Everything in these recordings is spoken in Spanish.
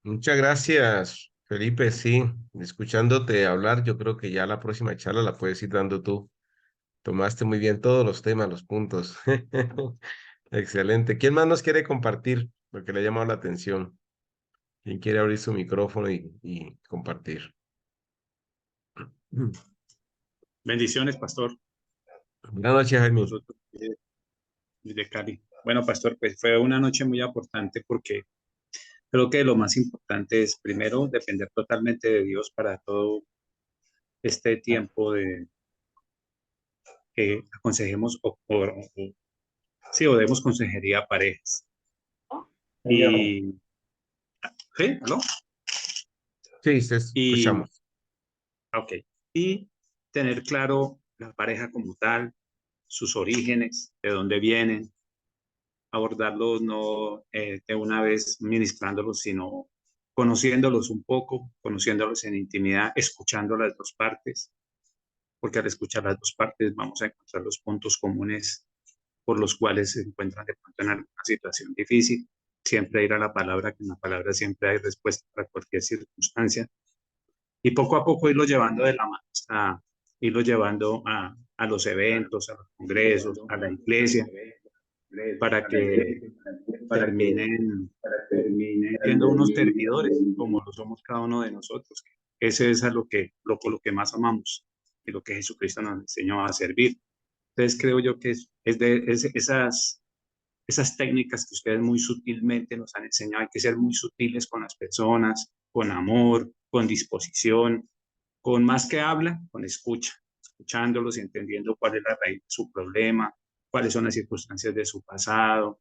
Muchas gracias, Felipe. Sí, escuchándote hablar, yo creo que ya la próxima charla la puedes ir dando tú. Tomaste muy bien todos los temas, los puntos. Excelente. ¿Quién más nos quiere compartir lo que le ha llamado la atención? ¿Quién quiere abrir su micrófono y compartir? Bendiciones, pastor. Buenas noches, Jaime. Nosotros de Cali. Bueno, pastor, pues fue una noche muy importante porque creo que lo más importante es primero depender totalmente de Dios para todo este tiempo de que aconsejemos sí, o demos consejería a parejas. Y, ¿sí? ¿Aló? Sí, te Y, escuchamos. ok. Y tener claro la pareja como tal, sus orígenes, de dónde vienen, abordarlos no de una vez ministrándolos, sino conociéndolos un poco, conociéndolos en intimidad, escuchando las dos partes, porque al escuchar las dos partes vamos a encontrar los puntos comunes por los cuales se encuentran de pronto en alguna situación difícil. Siempre ir a la palabra, que en la palabra siempre hay respuesta para cualquier circunstancia. Y poco a poco irlo llevando de la mano hasta irlo llevando a los eventos, a los congresos, a la iglesia, para que terminen siendo unos servidores, como lo somos cada uno de nosotros. Ese es a lo que más amamos y lo que Jesucristo nos enseñó a servir. Entonces creo yo que esas técnicas que ustedes muy sutilmente nos han enseñado, hay que ser muy sutiles con las personas, con amor, con disposición, con más que habla, con escucha, escuchándolos y entendiendo cuál es la raíz de su problema, cuáles son las circunstancias de su pasado,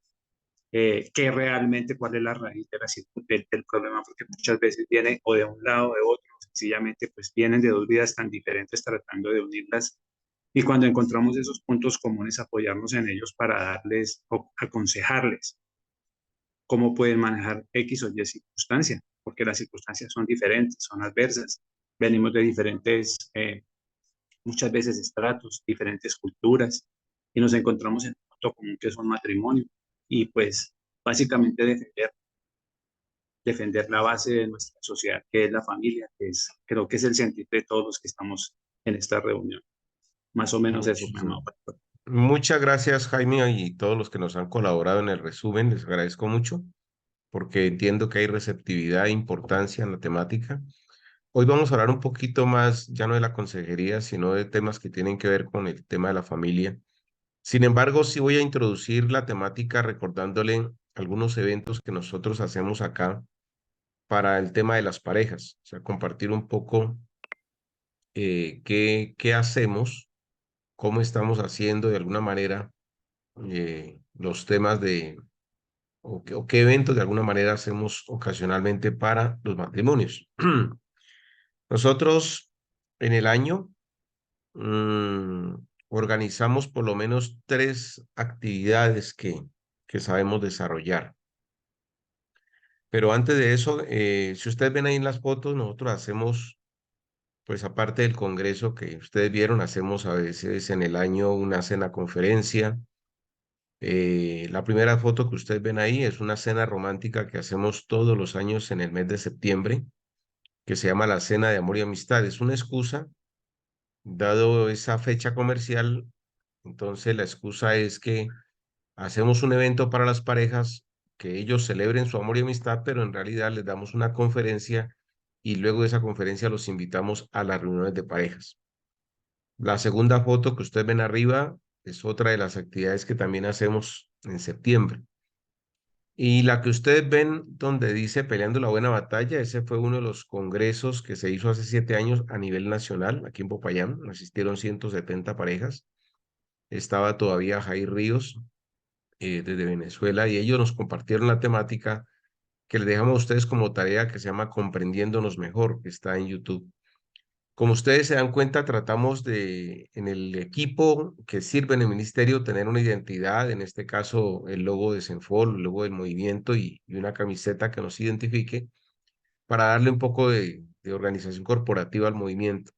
qué realmente, cuál es la raíz del problema, porque muchas veces viene o de un lado o de otro, sencillamente pues vienen de dos vidas tan diferentes tratando de unirlas y cuando encontramos esos puntos comunes apoyarnos en ellos para darles o aconsejarles cómo pueden manejar X o Y circunstancia, porque las circunstancias son diferentes, son adversas, venimos de diferentes, muchas veces estratos, diferentes culturas y nos encontramos en un punto común que es un matrimonio y pues básicamente defender la base de nuestra sociedad, que es la familia, creo que es el sentir de todos los que estamos en esta reunión. Más o menos eso, mi Muchísimo. amado pastor. Muchas gracias, Jaime, y todos los que nos han colaborado en el resumen. Les agradezco mucho porque entiendo que hay receptividad e importancia en la temática. Hoy vamos a hablar un poquito más, ya no de la consejería, sino de temas que tienen que ver con el tema de la familia. Sin embargo, sí voy a introducir la temática recordándole algunos eventos que nosotros hacemos acá para el tema de las parejas, o sea, compartir un poco qué hacemos, cómo estamos haciendo de alguna manera los temas de, o qué eventos de alguna manera hacemos ocasionalmente para los matrimonios. Nosotros en el año mm, organizamos por lo menos tres actividades que sabemos desarrollar. Pero antes de eso, si ustedes ven ahí en las fotos, nosotros hacemos, pues aparte del congreso que ustedes vieron, hacemos a veces en el año una cena conferencia. La primera foto que ustedes ven ahí es una cena romántica que hacemos todos los años en el mes de septiembre, que se llama la Cena de Amor y Amistad. Es una excusa, dado esa fecha comercial, entonces la excusa es que hacemos un evento para las parejas, que ellos celebren su amor y amistad, pero en realidad les damos una conferencia y luego de esa conferencia los invitamos a las reuniones de parejas. La segunda foto que ustedes ven arriba es otra de las actividades que también hacemos en septiembre. Y la que ustedes ven donde dice Peleando la Buena Batalla, ese fue uno de los congresos que se hizo hace 7 años a nivel nacional, aquí en Popayán. Asistieron 170 parejas. Estaba todavía Jair Ríos, desde Venezuela, y ellos nos compartieron la temática que les dejamos a ustedes como tarea que se llama Comprendiéndonos Mejor, que está en YouTube. Como ustedes se dan cuenta, tratamos de, en el equipo que sirve en el ministerio, tener una identidad, en este caso el logo de Senfol, el logo del movimiento y una camiseta que nos identifique para darle un poco de organización corporativa al movimiento.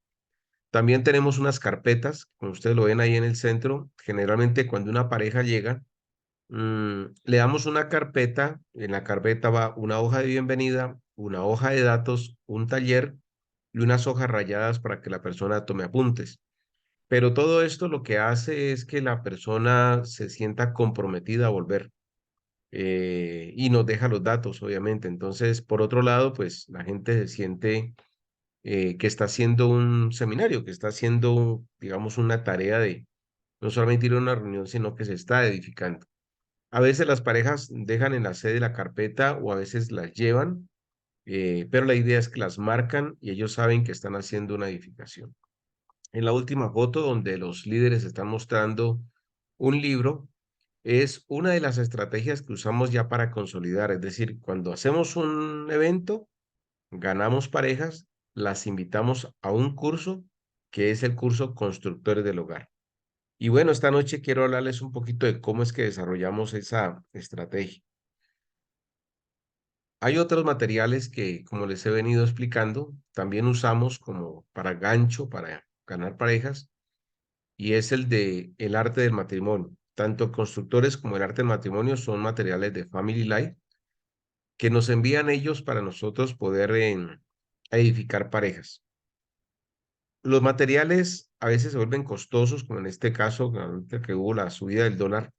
También tenemos unas carpetas, como ustedes lo ven ahí en el centro, generalmente cuando una pareja llega, Le damos una carpeta, en la carpeta va una hoja de bienvenida, una hoja de datos, un taller y unas hojas rayadas para que la persona tome apuntes. Pero todo esto lo que hace es que la persona se sienta comprometida a volver, y nos deja los datos, obviamente. Entonces, por otro lado, pues la gente se siente, que está haciendo un seminario, que está haciendo, digamos, una tarea de no solamente ir a una reunión, sino que se está edificando. A veces las parejas dejan en la sede la carpeta o a veces las llevan, pero la idea es que las marcan y ellos saben que están haciendo una edificación. En la última foto, donde los líderes están mostrando un libro, es una de las estrategias que usamos ya para consolidar. Es decir, cuando hacemos un evento, ganamos parejas, las invitamos a un curso que es el curso Constructores del Hogar. Y bueno, esta noche quiero hablarles un poquito de cómo es que desarrollamos esa estrategia. Hay otros materiales que, como les he venido explicando, también usamos como para gancho, para ganar parejas, y es el de el arte del matrimonio. Tanto constructores como el arte del matrimonio son materiales de Family Life que nos envían ellos para nosotros poder edificar parejas. Los materiales a veces se vuelven costosos, como en este caso, ahorita que hubo la subida del dólar,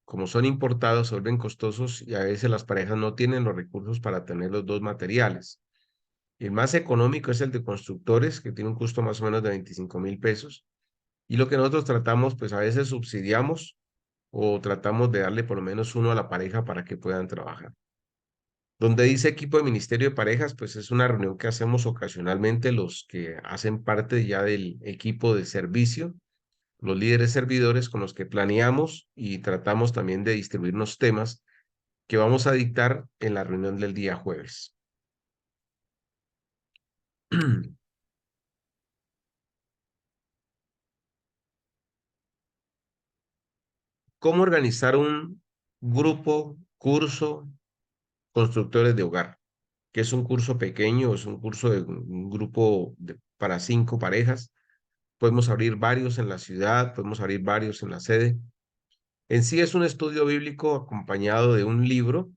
como son importados, se vuelven costosos y a veces las parejas no tienen los recursos para tener los dos materiales. El más económico es el de constructores, que tiene un costo más o menos de 25.000 pesos. Y lo que nosotros tratamos, pues a veces subsidiamos o tratamos de darle por lo menos uno a la pareja para que puedan trabajar. Donde dice equipo de Ministerio de Parejas, pues es una reunión que hacemos ocasionalmente los que hacen parte ya del equipo de servicio, los líderes servidores con los que planeamos y tratamos también de distribuirnos temas que vamos a dictar en la reunión del día jueves. ¿Cómo organizar un grupo, curso, constructores de hogar? Que es un curso pequeño, es un curso de un grupo para 5 parejas. Podemos abrir varios en la ciudad, podemos abrir varios en la sede. En sí es un estudio bíblico acompañado de un libro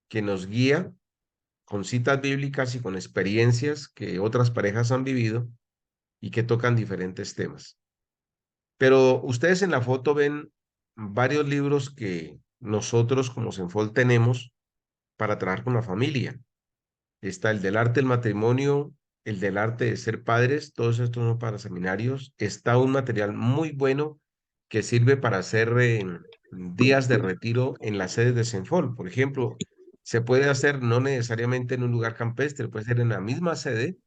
que nos guía con citas bíblicas y con experiencias que otras parejas han vivido y que tocan diferentes temas. Pero ustedes en la foto ven varios libros que nosotros como Senfol tenemos para trabajar con la familia. Está el del arte del matrimonio, el del arte de ser padres, todos estos son para seminarios. Está un material muy bueno que sirve para hacer días de retiro en las sedes de Senfol. Por ejemplo, se puede hacer no necesariamente en un lugar campestre, puede ser en la misma sede.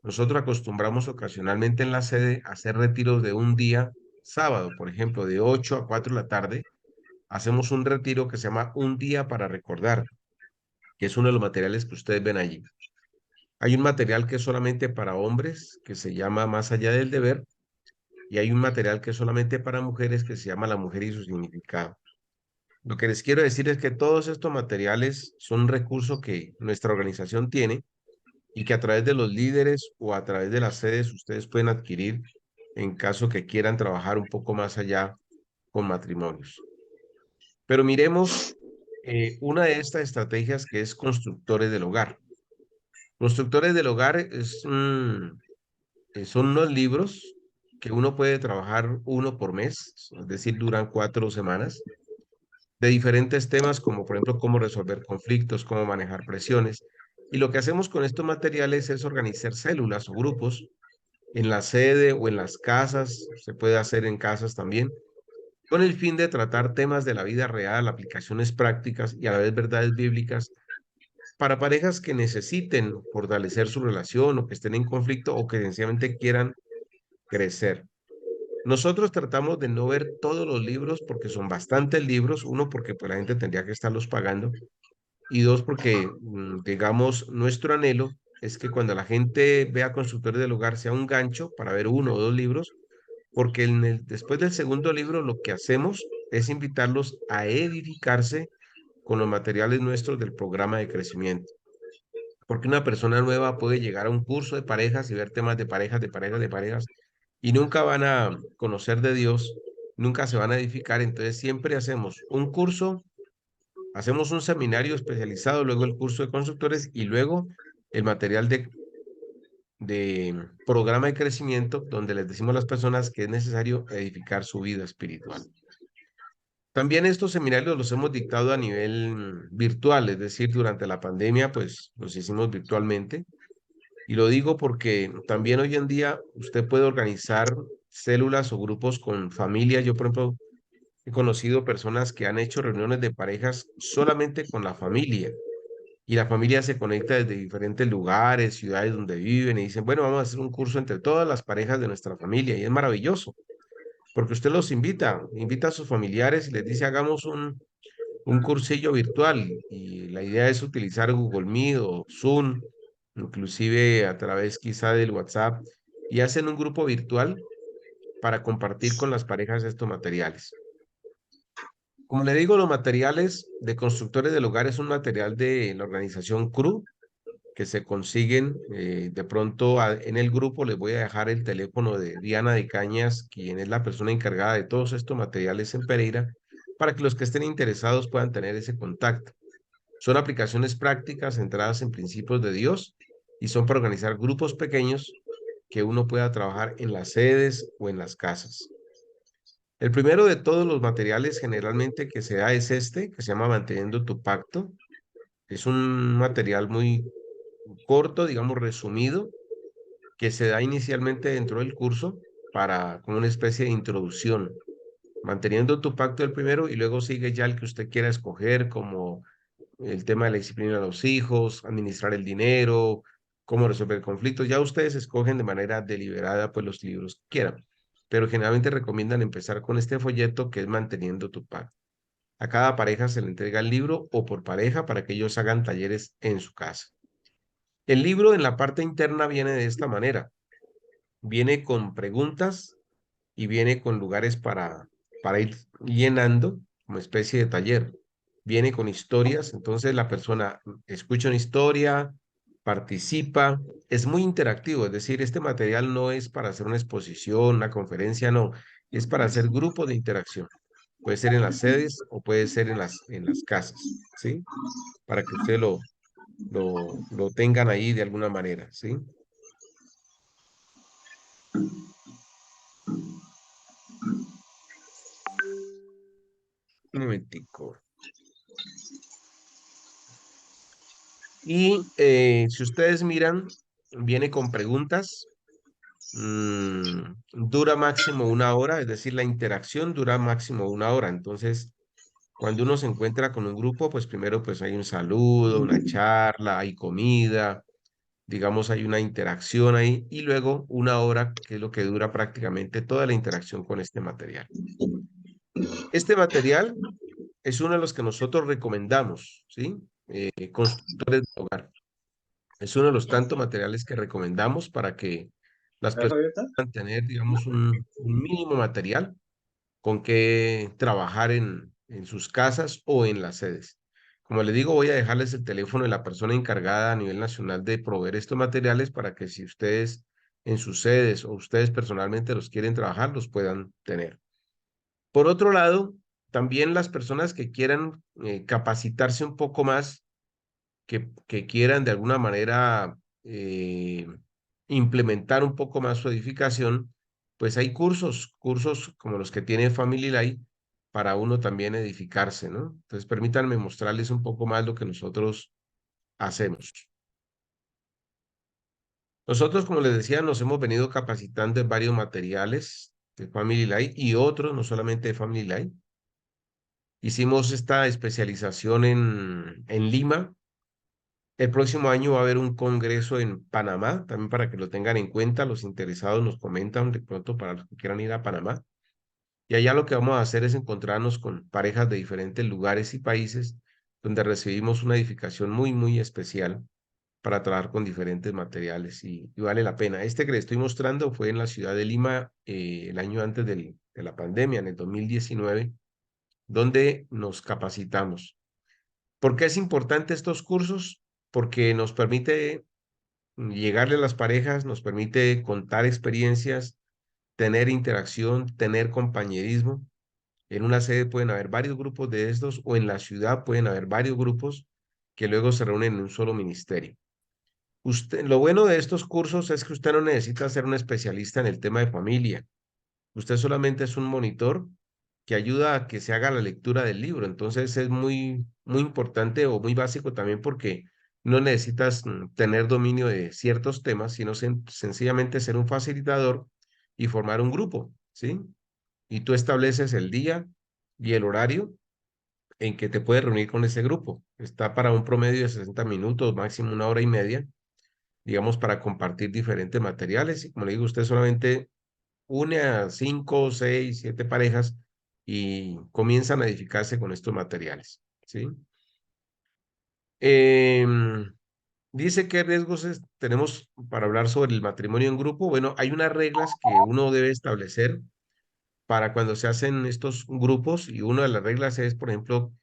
Nosotros acostumbramos ocasionalmente en la sede a hacer retiros de un día sábado, por ejemplo, de 8 a 4 de la tarde. Hacemos un retiro que se llama Un Día para Recordar, que es uno de los materiales que ustedes ven allí. Hay un material que es solamente para hombres, que se llama Más allá del deber, y hay un material que es solamente para mujeres, que se llama La mujer y su significado. Lo que les quiero decir es que todos estos materiales son un recurso que nuestra organización tiene y que a través de los líderes o a través de las sedes ustedes pueden adquirir en caso que quieran trabajar un poco más allá con matrimonios. Pero miremos una de estas estrategias que es constructores del hogar. Constructores del hogar son unos libros que uno puede trabajar uno por mes, es decir, duran 4 semanas, de diferentes temas como por ejemplo cómo resolver conflictos, cómo manejar presiones. Y lo que hacemos con estos materiales es organizar células o grupos en la sede o en las casas, se puede hacer en casas también, con el fin de tratar temas de la vida real, aplicaciones prácticas y a la vez verdades bíblicas para parejas que necesiten fortalecer su relación o que estén en conflicto o que sencillamente quieran crecer. Nosotros tratamos de no ver todos los libros porque son bastantes libros, uno porque pues la gente tendría que estarlos pagando y dos porque digamos nuestro anhelo es que cuando la gente vea Constructores del Hogar sea un gancho para ver uno o dos libros, porque después del segundo libro lo que hacemos es invitarlos a edificarse con los materiales nuestros del programa de crecimiento. Porque una persona nueva puede llegar a un curso de parejas y ver temas de parejas, de parejas, de parejas, y nunca van a conocer de Dios, nunca se van a edificar. Entonces siempre hacemos un curso, hacemos un seminario especializado, luego el curso de constructores y luego el material de programa de crecimiento donde les decimos a las personas que es necesario edificar su vida espiritual. También estos seminarios los hemos dictado a nivel virtual, es decir, durante la pandemia, pues los hicimos virtualmente. Y lo digo porque también hoy en día usted puede organizar células o grupos con familias. Yo, por ejemplo, he conocido personas que han hecho reuniones de parejas solamente con la familia y la familia se conecta desde diferentes lugares, ciudades donde viven y dicen, bueno, vamos a hacer un curso entre todas las parejas de nuestra familia y es maravilloso porque usted los invita, invita a sus familiares y les dice, hagamos un cursillo virtual y la idea es utilizar Google Meet o Zoom, inclusive a través quizá del WhatsApp y hacen un grupo virtual para compartir con las parejas estos materiales. Como le digo, los materiales de constructores del hogar es un material de la organización CRU que se consiguen de pronto en el grupo. Les voy a dejar el teléfono de Diana de Cañas, quien es la persona encargada de todos estos materiales en Pereira, para que los que estén interesados puedan tener ese contacto. Son aplicaciones prácticas centradas en principios de Dios y son para organizar grupos pequeños que uno pueda trabajar en las sedes o en las casas. El primero de todos los materiales generalmente que se da es este, que se llama Manteniendo tu Pacto. Es un material muy corto, digamos resumido, que se da inicialmente dentro del curso para como una especie de introducción, manteniendo tu pacto el primero y luego sigue ya el que usted quiera escoger, como el tema de la disciplina de los hijos, administrar el dinero, cómo resolver conflictos. Ya ustedes escogen de manera deliberada pues los libros que quieran, pero generalmente recomiendan empezar con este folleto que es Manteniendo tu pacto. A cada pareja se le entrega el libro o por pareja para que ellos hagan talleres en su casa. El libro en la parte interna viene de esta manera. Viene con preguntas y viene con lugares para ir llenando como especie de taller. Viene con historias, entonces la persona escucha una historia, participa, es muy interactivo, es decir, este material no es para hacer una exposición, una conferencia, no, es para hacer grupos de interacción. Puede ser en las sedes o puede ser en las casas, ¿sí? Para que ustedes lo tengan ahí de alguna manera, ¿sí? Un momentico. Y si ustedes miran, viene con preguntas, dura máximo una hora, es decir, la interacción dura máximo una hora. Entonces, cuando uno se encuentra con un grupo, pues primero pues hay un saludo, una charla, hay comida, digamos, hay una interacción ahí y luego una hora, que es lo que dura prácticamente toda la interacción con este material. Este material es uno de los que nosotros recomendamos, ¿sí? Constructores de hogar. Es uno de los tantos materiales que recomendamos para que las ¿Estás personas abierta? puedan tener, digamos, un mínimo material con que trabajar en sus casas o en las sedes. Como les digo, voy a dejarles el teléfono de la persona encargada a nivel nacional de proveer estos materiales para que si ustedes en sus sedes o ustedes personalmente los quieren trabajar, los puedan tener. Por otro lado, también las personas que quieran capacitarse un poco más, que quieran de alguna manera implementar un poco más su edificación, pues hay cursos como los que tiene Family Life para uno también edificarse, ¿no? Entonces permítanme mostrarles un poco más lo que nosotros hacemos. Nosotros, como les decía, nos hemos venido capacitando en varios materiales de Family Life y otros, no solamente de Family Life. Hicimos esta especialización en Lima. El próximo año va a haber un congreso en Panamá, también para que lo tengan en cuenta. Los interesados nos comentan de pronto para los que quieran ir a Panamá. Y allá lo que vamos a hacer es encontrarnos con parejas de diferentes lugares y países donde recibimos una edificación muy, muy especial para trabajar con diferentes materiales y vale la pena. Este que le estoy mostrando fue en la ciudad de Lima el año antes de la pandemia, en el 2019, donde nos capacitamos. ¿Por qué es importante estos cursos? Porque nos permite llegarle a las parejas, nos permite contar experiencias, tener interacción, tener compañerismo En una sede pueden haber varios grupos de estos o en la ciudad pueden haber varios grupos que luego se reúnen en un solo ministerio. Usted, lo bueno de estos cursos es que usted no necesita ser un especialista en el tema de familia. Usted solamente es un monitor que ayuda a que se haga la lectura del libro. Entonces es muy importante o muy básico también porque no necesitas tener dominio de ciertos temas, sino sencillamente ser un facilitador y formar un grupo, ¿sí? Y tú estableces el día y el horario en que te puedes reunir con ese grupo. Está para un promedio de 60 minutos, máximo una hora y media, digamos, para compartir diferentes materiales. Y como le digo, usted solamente une a 5, 6, 7 parejas y comienzan a edificarse con estos materiales, ¿sí? Em, Dice qué riesgos tenemos para hablar sobre el matrimonio en grupo. Bueno, hay unas reglas que uno debe establecer para cuando se hacen estos grupos y una de las reglas es, por ejemplo,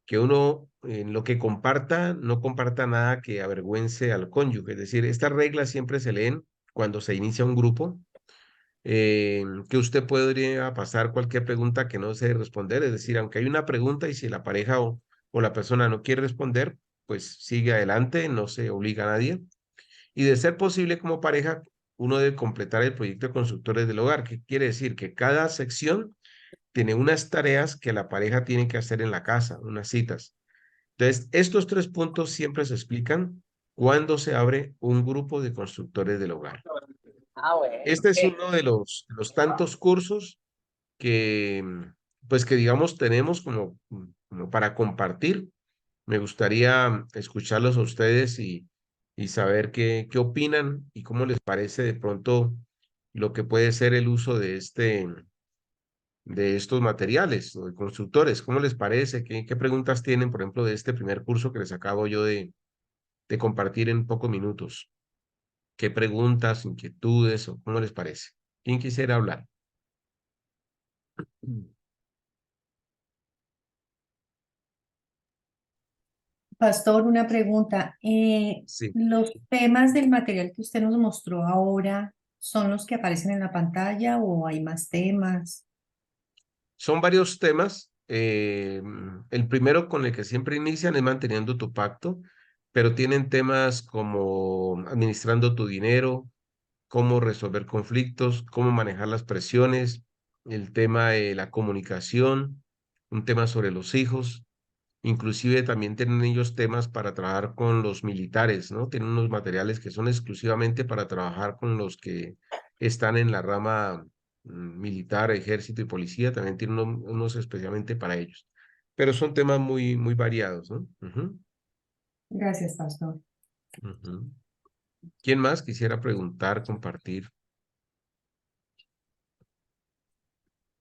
que uno en lo que comparta, no comparta nada que avergüence al cónyuge. Es decir, estas reglas siempre se leen cuando se inicia un grupo, que usted podría pasar cualquier pregunta que no se responder. Es decir, aunque hay una pregunta y si la pareja o la persona no quiere responder, pues sigue adelante, no se obliga a nadie. Y de ser posible como pareja, uno debe completar el proyecto de constructores del hogar. ¿Qué quiere decir? Que cada sección tiene unas tareas que la pareja tiene que hacer en la casa, unas citas. Entonces, estos 3 puntos siempre se explican cuando se abre un grupo de constructores del hogar. Ah, bueno. Este es uno de los tantos cursos que, pues que digamos, tenemos como para compartir. Me gustaría escucharlos a ustedes y saber qué opinan y cómo les parece de pronto lo que puede ser el uso de estos materiales o de constructores. ¿Cómo les parece? ¿Qué preguntas tienen, por ejemplo, de este primer curso que les acabo yo de compartir en pocos minutos? ¿Qué preguntas, inquietudes o cómo les parece? ¿Quién quisiera hablar? Pastor, una pregunta. Sí, ¿Los temas del material que usted nos mostró ahora son los que aparecen en la pantalla o hay más temas? son varios temas. El primero con el que siempre inician es manteniendo tu pacto, pero tienen temas como administrando tu dinero, cómo resolver conflictos, cómo manejar las presiones, el tema de la comunicación, un tema sobre los hijos. Inclusive también tienen ellos temas para trabajar con los militares, ¿no? Tienen unos materiales que son exclusivamente para trabajar con los que están en la rama militar, ejército y policía. También tienen unos especialmente para ellos. Pero son temas muy variados, ¿no? Ujú, Gracias, Pastor. ujú. ¿Quién más quisiera preguntar, compartir?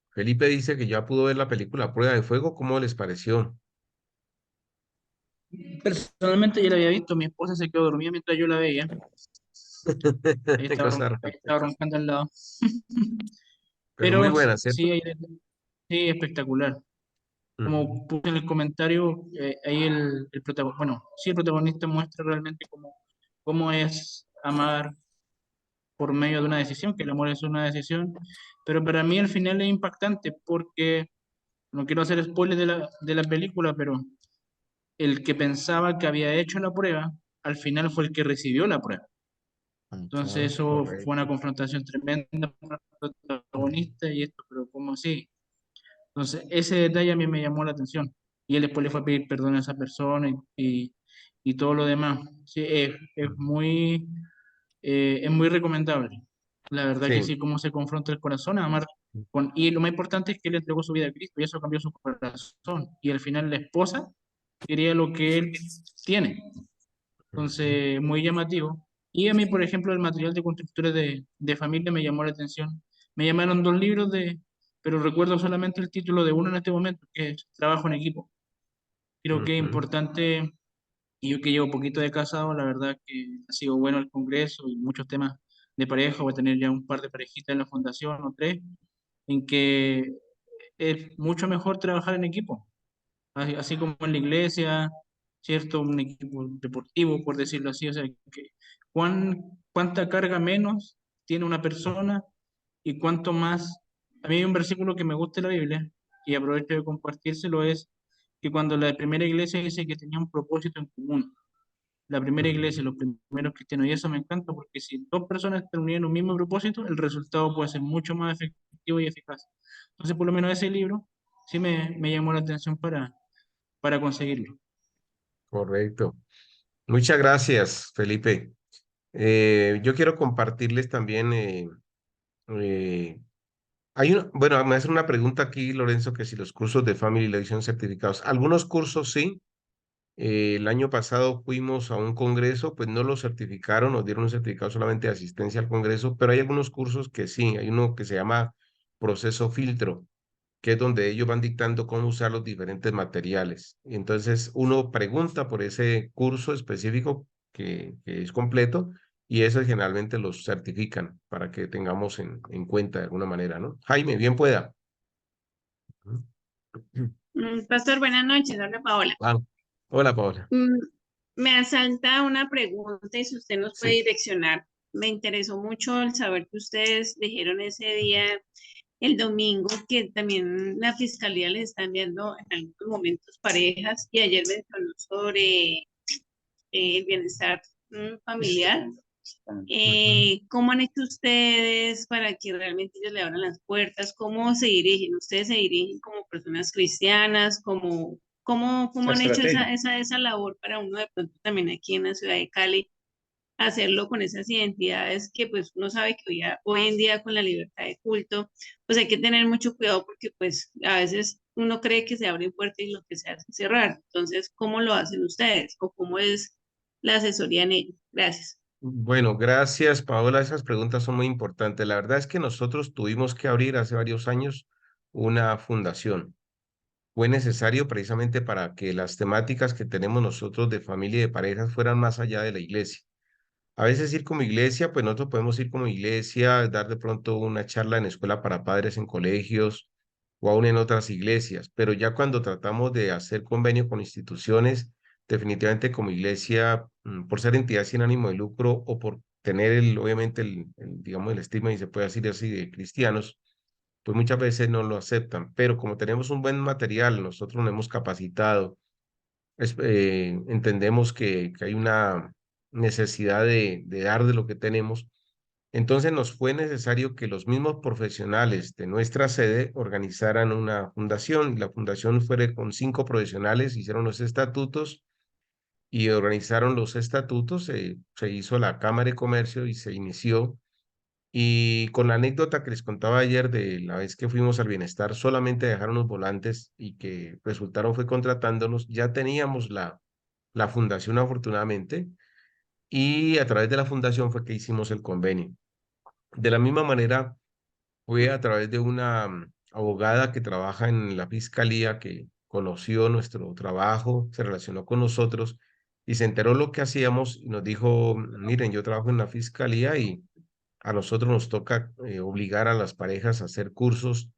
Felipe dice que ya pudo ver la película Prueba de Fuego. ¿Cómo les pareció? Personalmente ya la había visto, mi esposa se quedó dormida mientras yo la veía. Qué cosa Ahí rara. estaba roncando al lado. Pero muy Pero buena, ¿cierto? sí, sí, espectacular. Ujú, Como puse en el comentario, ahí el protagonista, bueno, sí, el protagonista muestra realmente cómo es amar por medio de una decisión, que el amor es una decisión, pero para mí al final es impactante porque, no quiero hacer spoiler de la película, pero el que pensaba que había hecho la prueba, al final fue el que recibió la prueba. Entonces eso fue correcto. una confrontación tremenda para el Ujú. protagonista y esto, pero ¿cómo así? Entonces ese detalle a mí me llamó la atención. Y él después le fue a pedir perdón a esa persona y todo lo demás. Sí, es muy recomendable. La verdad que Sí, sí, cómo se confronta el corazón a amar. Y lo más importante es que él entregó su vida a Cristo y eso cambió su corazón. Y al final la esposa quería lo que él tiene. ujú, Entonces, muy llamativo. Y a mí, por ejemplo, el material de constructores de familia me llamó la atención. Me llamaron dos libros pero recuerdo solamente el título de uno en este momento, que es Trabajo en equipo. Creo que es ujú, importante, y yo que llevo poquito de casado, la verdad que ha sido bueno el congreso y muchos temas de pareja. Voy a tener ya un par de parejitas en la fundación o tres, en que es mucho mejor trabajar en equipo así como en la iglesia, ¿cierto? Un equipo deportivo, por decirlo así, o sea, cuánta carga menos tiene una persona y cuánto más. A mí hay un versículo que me gusta de la Biblia, y aprovecho de compartírselo, es que cuando la primera iglesia dice que tenía un propósito en común, la primera iglesia, los primeros cristianos, y eso me encanta porque si dos personas están unidas en un mismo propósito, el resultado puede ser mucho más efectivo y eficaz. Entonces, por lo menos ese libro sí me llamó la atención para conseguirlo. Correcto. Muchas gracias, Felipe. Yo quiero compartirles también, eh, bueno, me hacen una pregunta aquí, Lorenzo, que si los cursos de Family Life son certificados. Algunos cursos sí. El año pasado fuimos a un congreso, pues no lo certificaron, nos dieron un certificado solamente de asistencia al congreso, pero hay algunos cursos que sí. Hay uno que se llama proceso filtro, que es donde ellos van dictando cómo usar los diferentes materiales. Y entonces uno pregunta por ese curso específico que es completo y eso generalmente los certifican para que tengamos en cuenta de alguna manera, ¿no? Jaime, bien pueda. Pastor, buenas noches, habla Paola. Ah, hola, Paola. Mm, Me asalta una pregunta y si usted nos puede Sí. direccionar. Me interesó mucho el saber que ustedes dijeron ese día, el domingo, que también la fiscalía les está enviando en algunos momentos parejas y ayer mencionó sobre el bienestar familiar. ¿Cómo han hecho ustedes para que realmente ellos le abran las puertas? ¿Cómo se dirigen? ¿Ustedes se dirigen como personas cristianas? ¿Cómo La han hecho estrategia. esa labor para uno de pronto también aquí en la ciudad de Cali, hacerlo con esas identidades que pues uno sabe que hoy en día con la libertad de culto, pues hay que tener mucho cuidado porque pues a veces uno cree que se abren puertas y lo que se hace es cerrar. Entonces, ¿cómo lo hacen ustedes? ¿O cómo es la asesoría en ello? Gracias. Bueno, gracias, Paola. Esas preguntas son muy importantes. La verdad es que nosotros tuvimos que abrir hace varios años una fundación. Fue necesario precisamente para que las temáticas que tenemos nosotros de familia y de parejas fueran más allá de la iglesia. A veces ir como iglesia, pues nosotros podemos ir como iglesia, dar de pronto una charla en escuela para padres en colegios o aún en otras iglesias, pero ya cuando tratamos de hacer convenio con instituciones, definitivamente como iglesia, por ser entidad sin ánimo de lucro o por tener obviamente digamos, el estigma, y se puede decir así, de cristianos, pues muchas veces no lo aceptan, pero como tenemos un buen material, nosotros nos hemos capacitado, entendemos que hay una necesidad de dar de lo que tenemos. Entonces nos fue necesario que los mismos profesionales de nuestra sede organizaran una fundación. La fundación fue con 5 profesionales, hicieron los estatutos y organizaron los estatutos. Se hizo la Cámara de Comercio y se inició. Y con la anécdota que les contaba ayer de la vez que fuimos al bienestar, solamente dejaron los volantes y que resultaron fue contratándonos, ya teníamos la fundación afortunadamente y a través de la fundación fue que hicimos el convenio. De la misma manera, fue a través de una abogada que trabaja en la fiscalía que conoció nuestro trabajo, se relacionó con nosotros y se enteró lo que hacíamos y nos dijo, miren, yo trabajo en la fiscalía y a nosotros nos toca obligar a las parejas a hacer cursos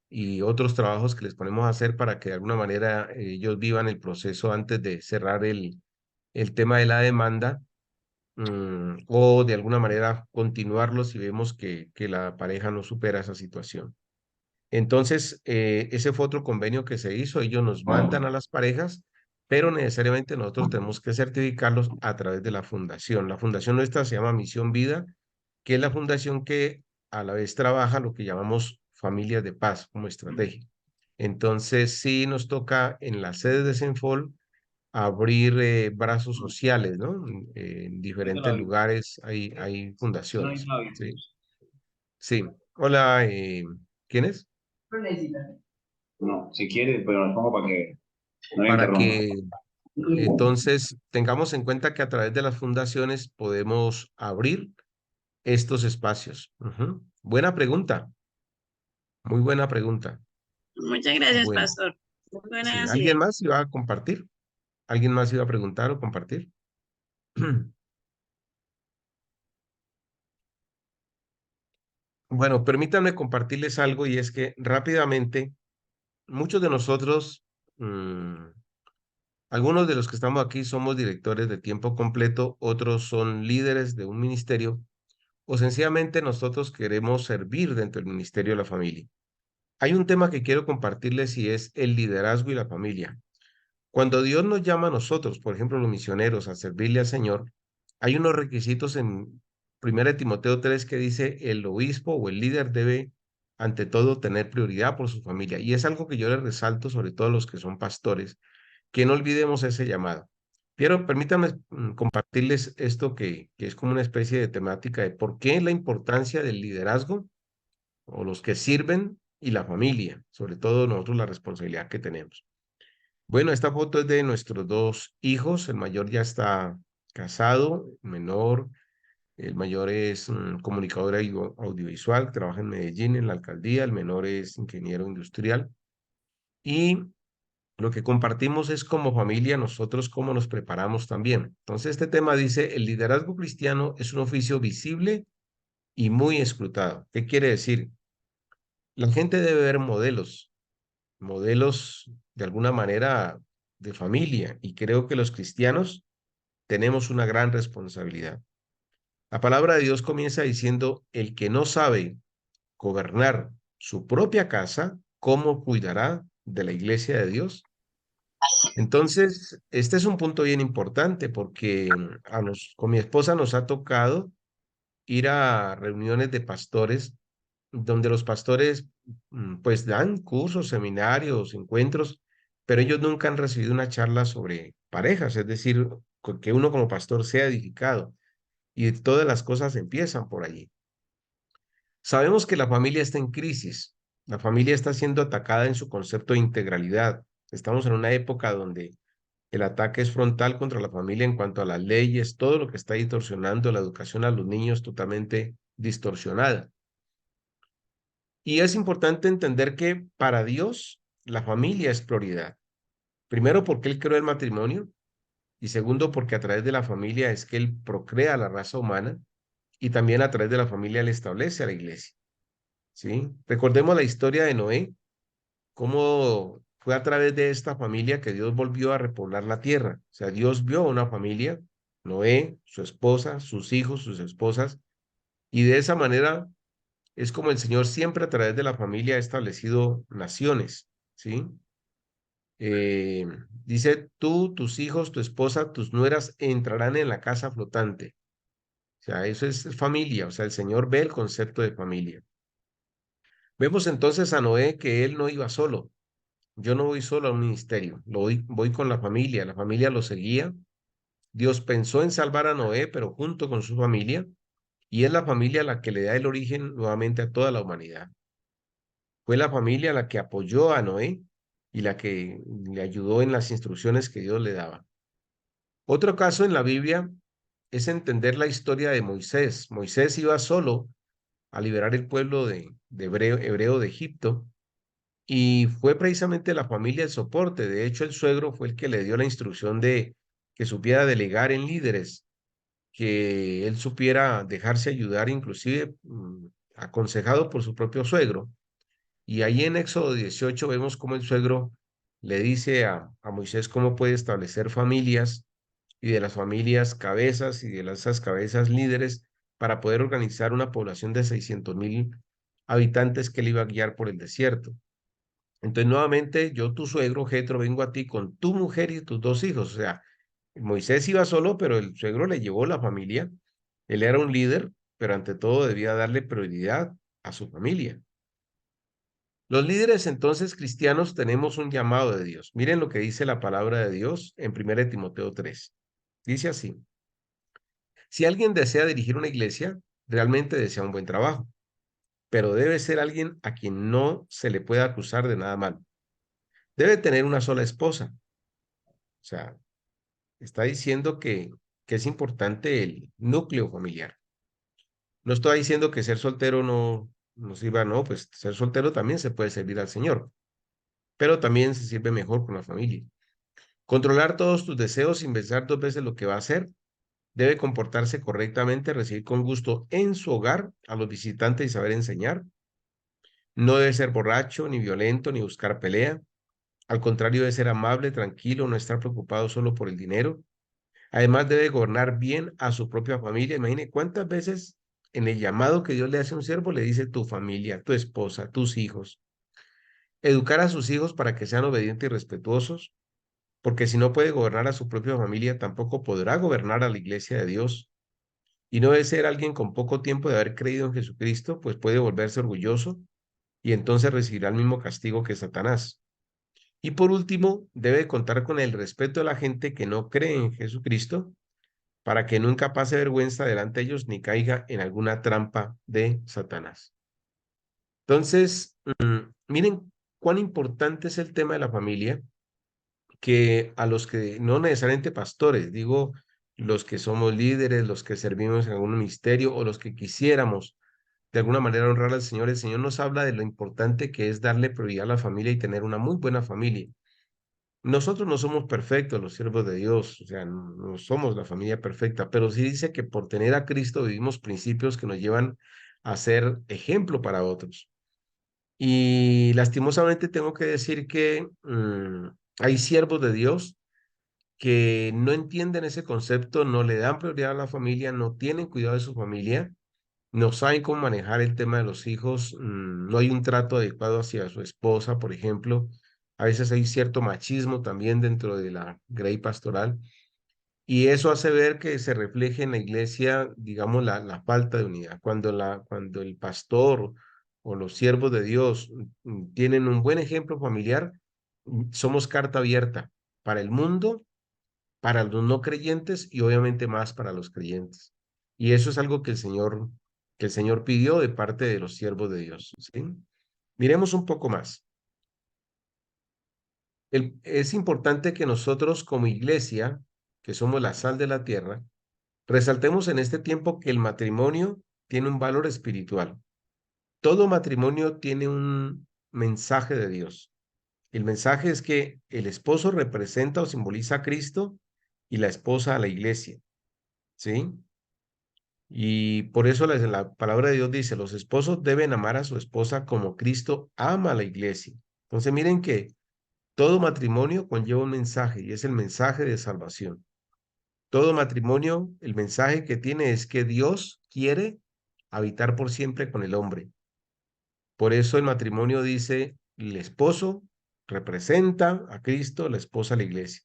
y otros trabajos que les ponemos a hacer para que de alguna manera ellos vivan el proceso antes de cerrar el tema de la demanda, o de alguna manera continuarlo si vemos que la pareja no supera esa situación. Entonces, ese fue otro convenio que se hizo. Ellos nos mandan a las parejas, pero necesariamente nosotros tenemos que certificarlos a través de la fundación. La fundación nuestra se llama Misión Vida, que es la fundación que a la vez trabaja lo que llamamos familias de paz como estrategia. Entonces, sí nos toca en la sede de Senfol abrir brazos sociales, ¿no? En diferentes lugares hay fundaciones. Sí, sí. Hola, ¿quién es? No, si quiere, pero lo pongo para que no me Para interrumpa. que entonces tengamos en cuenta que a través de las fundaciones podemos abrir estos espacios. Ujú. Buena pregunta, muy buena pregunta. Muchas gracias, Bueno, Pastor. Muy sí. buenas ¿Alguien ideas. más iba a compartir? ¿Alguien más iba a preguntar o compartir? Bueno, permítanme compartirles algo y es que rápidamente muchos de nosotros, algunos de los que estamos aquí somos directores de tiempo completo, otros son líderes de un ministerio o sencillamente nosotros queremos servir dentro del ministerio de la familia. hay un tema que quiero compartirles y es el liderazgo y la familia. Cuando Dios nos llama a nosotros, por ejemplo, los misioneros, a servirle al Señor, hay unos requisitos en 1 Timoteo 3 que dice el obispo o el líder debe, ante todo, tener prioridad por su familia. Y es algo que yo les resalto, sobre todo a los que son pastores, que no olvidemos ese llamado. Pero permítanme compartirles esto que es como una especie de temática de por qué la importancia del liderazgo o los que sirven y la familia, sobre todo nosotros la responsabilidad que tenemos. Bueno, esta foto es de nuestros dos hijos. El mayor ya está casado, el mayor es comunicador audiovisual, trabaja en Medellín, en la alcaldía, el menor es ingeniero industrial. Y lo que compartimos es como familia, nosotros cómo nos preparamos también. Entonces, este tema dice, el liderazgo cristiano es un oficio visible y muy escrutado. ¿Qué quiere decir? La gente debe ver modelos de alguna manera de familia, y creo que los cristianos tenemos una gran responsabilidad. La palabra de Dios comienza diciendo, el que no sabe gobernar su propia casa, ¿cómo cuidará de la iglesia de Dios? Entonces, este es un punto bien importante porque con mi esposa nos ha tocado ir a reuniones de pastores donde los pastores pues dan cursos, seminarios, encuentros, pero ellos nunca han recibido una charla sobre parejas, es decir, que uno como pastor sea edificado y todas las cosas empiezan por allí. Sabemos que la familia está en crisis, la familia está siendo atacada en su concepto de integralidad. Estamos en una época donde el ataque es frontal contra la familia en cuanto a las leyes, todo lo que está distorsionando la educación a los niños totalmente distorsionada. Y es importante entender que para Dios la familia es prioridad. Primero, porque Él creó el matrimonio, y segundo, porque a través de la familia es que Él procrea a la raza humana, y también a través de la familia Él establece a la iglesia. ¿Sí? Recordemos la historia de Noé, cómo fue a través de esta familia que Dios volvió a repoblar la tierra. O sea, Dios vio a una familia, Noé, su esposa, sus hijos, sus esposas, y de esa manera es como el Señor siempre a través de la familia ha establecido naciones, ¿sí? Dice, tú, tus hijos, tu esposa, tus nueras entrarán en la casa flotante. O sea, eso es familia, o sea, el Señor ve el concepto de familia. Vemos entonces a Noé que él no iba solo. Yo no voy solo a un ministerio, voy con la familia lo seguía. Dios pensó en salvar a Noé, pero junto con su familia, y es la familia la que le da el origen nuevamente a toda la humanidad. Fue la familia la que apoyó a Noé y la que le ayudó en las instrucciones que Dios le daba. Otro caso en la Biblia es entender la historia de Moisés. Moisés iba solo a liberar el pueblo de hebreo de Egipto, y fue precisamente la familia el soporte. De hecho, el suegro fue el que le dio la instrucción de que supiera delegar en líderes, que él supiera dejarse ayudar, inclusive aconsejado por su propio suegro. Y ahí en Éxodo 18 vemos cómo el suegro le dice a Moisés cómo puede establecer familias, y de las familias cabezas, y de esas cabezas líderes, para poder organizar una población de 600,000 habitantes que él iba a guiar por el desierto. Entonces, nuevamente, yo, tu suegro, Jetro, vengo a ti con tu mujer y tus dos hijos. O sea, Moisés iba solo, pero el suegro le llevó la familia. Él era un líder, pero ante todo debía darle prioridad a su familia. Los líderes entonces cristianos tenemos un llamado de Dios. Miren lo que dice la palabra de Dios en 1 Timoteo 3. Dice así: si alguien desea dirigir una iglesia, realmente desea un buen trabajo, pero debe ser alguien a quien no se le pueda acusar de nada malo. Debe tener una sola esposa. O sea, está diciendo que es importante el núcleo familiar. No estoy diciendo que ser soltero no sirva, no, pues ser soltero también se puede servir al Señor, pero también se sirve mejor con la familia. Controlar todos tus deseos sin pensar dos veces lo que va a hacer. Debe comportarse correctamente, recibir con gusto en su hogar a los visitantes y saber enseñar. No debe ser borracho, ni violento, ni buscar pelea. Al contrario, debe ser amable, tranquilo, no estar preocupado solo por el dinero. Además, debe gobernar bien a su propia familia. Imagine cuántas veces en el llamado que Dios le hace a un siervo le dice tu familia, tu esposa, tus hijos. educar a sus hijos para que sean obedientes y respetuosos, porque si no puede gobernar a su propia familia, tampoco podrá gobernar a la iglesia de Dios. Y no debe ser alguien con poco tiempo de haber creído en Jesucristo, pues puede volverse orgulloso y entonces recibirá el mismo castigo que Satanás. Y por último, debe contar con el respeto de la gente que no cree en Jesucristo, para que nunca pase vergüenza delante de ellos ni caiga en alguna trampa de Satanás. Entonces, miren cuán importante es el tema de la familia, que a los que no necesariamente pastores, digo, los que somos líderes, los que servimos en algún ministerio o los que quisiéramos de alguna manera honrar al Señor, el Señor nos habla de lo importante que es darle prioridad a la familia y tener una muy buena familia. Nosotros no somos perfectos, los siervos de Dios, o sea, no somos la familia perfecta, pero sí dice que por tener a Cristo vivimos principios que nos llevan a ser ejemplo para otros. Y lastimosamente tengo que decir que hay siervos de Dios que no entienden ese concepto, no le dan prioridad a la familia, no tienen cuidado de su familia, no saben cómo manejar el tema de los hijos, no hay un trato adecuado hacia su esposa, por ejemplo. A veces hay cierto machismo también dentro de la grey pastoral y eso hace ver que se refleje en la iglesia, digamos, la falta de unidad. Cuando el pastor o los siervos de Dios tienen un buen ejemplo familiar, somos carta abierta para el mundo, para los no creyentes y obviamente más para los creyentes. Y eso es algo que el Señor pidió de parte de los siervos de Dios, ¿sí? Miremos un poco más. Es importante que nosotros como iglesia, que somos la sal de la tierra, resaltemos en este tiempo que el matrimonio tiene un valor espiritual. Todo matrimonio tiene un mensaje de Dios. El mensaje es que el esposo representa o simboliza a Cristo y la esposa a la iglesia, ¿sí? Y por eso la palabra de Dios dice, los esposos deben amar a su esposa como Cristo ama a la iglesia. Entonces miren que todo matrimonio conlleva un mensaje y es el mensaje de salvación. Todo matrimonio, el mensaje que tiene es que Dios quiere habitar por siempre con el hombre. Por eso el matrimonio dice, el esposo representa a Cristo, la esposa a la iglesia.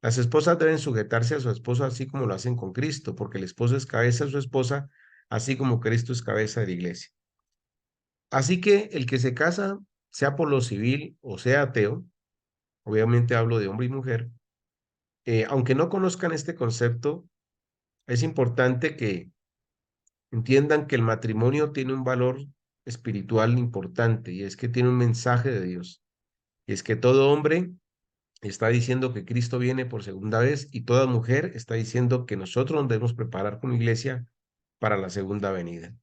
Las esposas deben sujetarse a su esposo así como lo hacen con Cristo, porque el esposo es cabeza de su esposa, así como Cristo es cabeza de la iglesia. Así que el que se casa, sea por lo civil o sea ateo, obviamente hablo de hombre y mujer, aunque no conozcan este concepto, es importante que entiendan que el matrimonio tiene un valor espiritual importante y es que tiene un mensaje de Dios. Y es que todo hombre está diciendo que Cristo viene por segunda vez y toda mujer está diciendo que nosotros nos debemos preparar como iglesia para la segunda venida.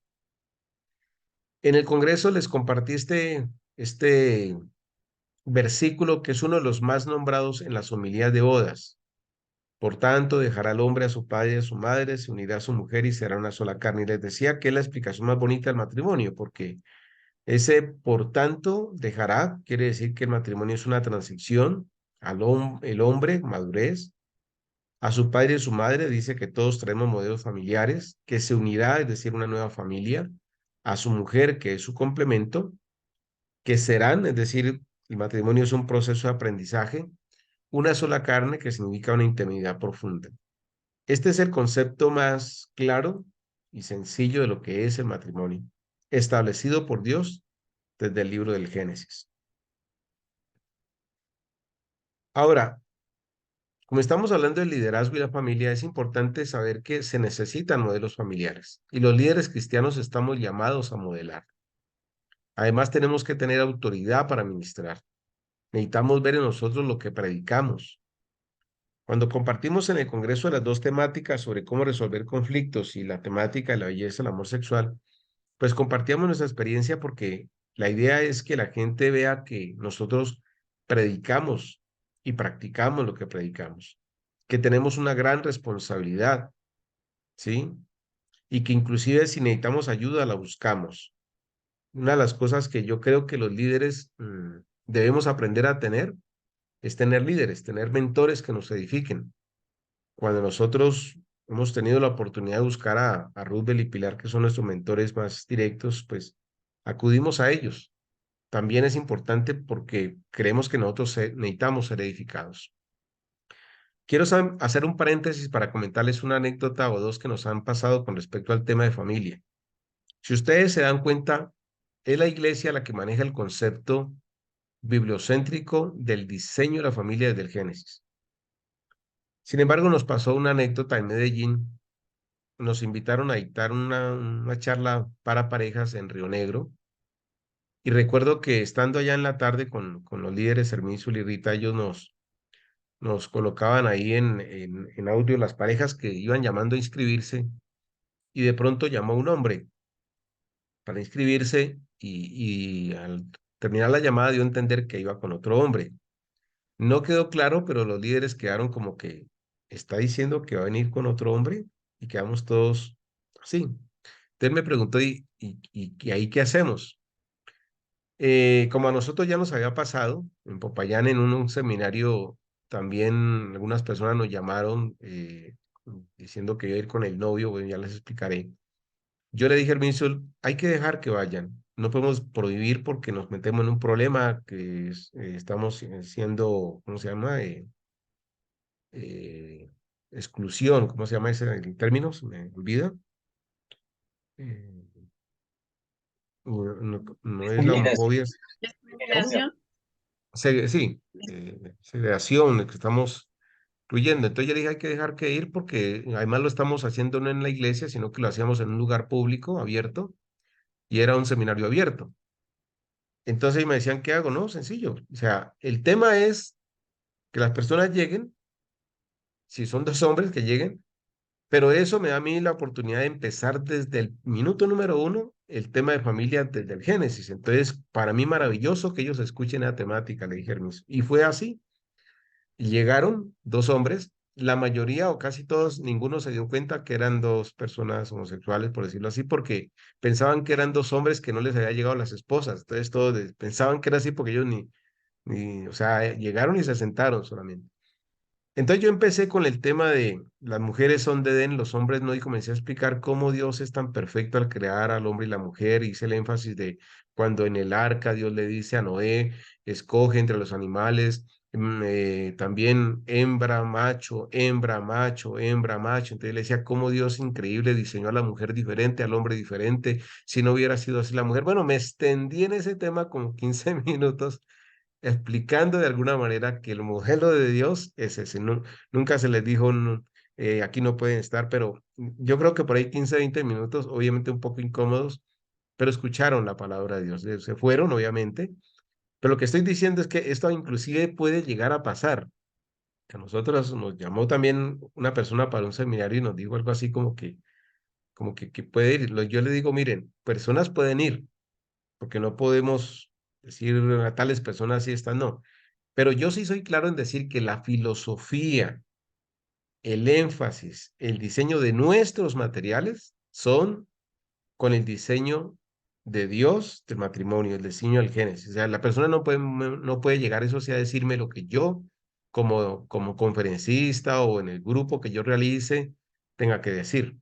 En el Congreso les compartí este versículo que es uno de los más nombrados en las homilías de bodas. Por tanto, dejará el hombre a su padre y a su madre, se unirá a su mujer y será una sola carne. Y les decía que es la explicación más bonita del matrimonio, porque ese por tanto dejará quiere decir que el matrimonio es una transición el hombre, madurez, a su padre y a su madre, dice que todos traemos modelos familiares, que se unirá, es decir, una nueva familia, a su mujer, que es su complemento, que serán, es decir, el matrimonio es un proceso de aprendizaje, una sola carne que significa una intimidad profunda. Este es el concepto más claro y sencillo de lo que es el matrimonio, establecido por Dios desde el libro del Génesis. Ahora, como estamos hablando del liderazgo y la familia, es importante saber que se necesitan modelos familiares y los líderes cristianos estamos llamados a modelar. Además, tenemos que tener autoridad para ministrar. Necesitamos ver en nosotros lo que predicamos. Cuando compartimos en el Congreso las dos temáticas sobre cómo resolver conflictos y la temática de la belleza y el amor sexual, pues compartíamos nuestra experiencia porque la idea es que la gente vea que nosotros predicamos y practicamos lo que predicamos, que tenemos una gran responsabilidad, ¿sí? Y que inclusive si necesitamos ayuda la buscamos. Una de las cosas que yo creo que los líderes debemos aprender a tener es tener líderes, tener mentores que nos edifiquen. Cuando nosotros hemos tenido la oportunidad de buscar a Roosevelt y Pilar, que son nuestros mentores más directos, pues acudimos a ellos. también es importante porque creemos que nosotros necesitamos ser edificados. Quiero hacer un paréntesis para comentarles una anécdota o dos que nos han pasado con respecto al tema de familia. Si ustedes se dan cuenta, es la iglesia la que maneja el concepto bibliocéntrico del diseño de la familia desde el Génesis. Sin embargo, nos pasó una anécdota en Medellín. Nos invitaron a dictar una charla para parejas en Río Negro. Y recuerdo que estando allá en la tarde con los líderes, Herminsul y Rita, ellos nos colocaban ahí en audio las parejas que iban llamando a inscribirse. Y de pronto llamó un hombre para inscribirse y al terminar la llamada dio a entender que iba con otro hombre. No quedó claro, pero los líderes quedaron como que está diciendo que va a venir con otro hombre y quedamos todos así. Entonces me preguntó, ¿y ahí qué hacemos? Como a nosotros ya nos había pasado, en Popayán, en un seminario, también algunas personas nos llamaron diciendo que iba a ir con el novio, bueno, ya les explicaré. Yo le dije al Minsul, hay que dejar que vayan. No podemos prohibir porque nos metemos en un problema que estamos siendo, ¿cómo se llama? Eh, exclusión, ¿cómo se llama ese el término? Se me olvida. Eh, no es la homofobia. ¿Cómo? ¿Discriminación? Sí, segregación, que estamos incluyendo. Entonces yo le dije, hay que dejar que ir porque además lo estamos haciendo no en la iglesia, sino que lo hacíamos en un lugar público, abierto, y era un seminario abierto. Entonces me decían, ¿qué hago? No, sencillo. O sea, el tema es que las personas lleguen, si son dos hombres que lleguen, pero eso me da a mí la oportunidad de empezar desde el minuto número uno el tema de familia desde el Génesis. Entonces, para mí maravilloso que ellos escuchen la temática, le dije Hermes. Y fue así. Y llegaron dos hombres, la mayoría o casi todos, ninguno se dio cuenta que eran dos personas homosexuales, por decirlo así, porque pensaban que eran dos hombres que no les había llegado las esposas. Entonces todos pensaban que era así porque ellos o sea, llegaron y se sentaron solamente. Entonces yo empecé con el tema de las mujeres son de Edén, los hombres no, y comencé a explicar cómo Dios es tan perfecto al crear al hombre y la mujer. Hice el énfasis de cuando en el arca Dios le dice a Noé, escoge entre los animales, también hembra, macho, hembra, macho, hembra, macho. Entonces le decía cómo Dios increíble diseñó a la mujer diferente, al hombre diferente, si no hubiera sido así la mujer. Bueno, me extendí en ese tema como 15 minutos explicando de alguna manera que el modelo de Dios es ese. Nunca se les dijo, aquí no pueden estar, pero yo creo que por ahí 15, 20 minutos, obviamente un poco incómodos, pero escucharon la palabra de Dios. Se fueron, obviamente, pero lo que estoy diciendo es que esto inclusive puede llegar a pasar. Que a nosotros nos llamó también una persona para un seminario y nos dijo algo así que puede ir. Yo le digo, miren, personas pueden ir, porque no podemos decir a tales personas si están, no. Pero yo sí soy claro en decir que la filosofía, el énfasis, el diseño de nuestros materiales son con el diseño de Dios del matrimonio, el diseño del Génesis. O sea, la persona no puede llegar eso sí a decirme lo que yo, como conferencista o en el grupo que yo realice, tenga que decir.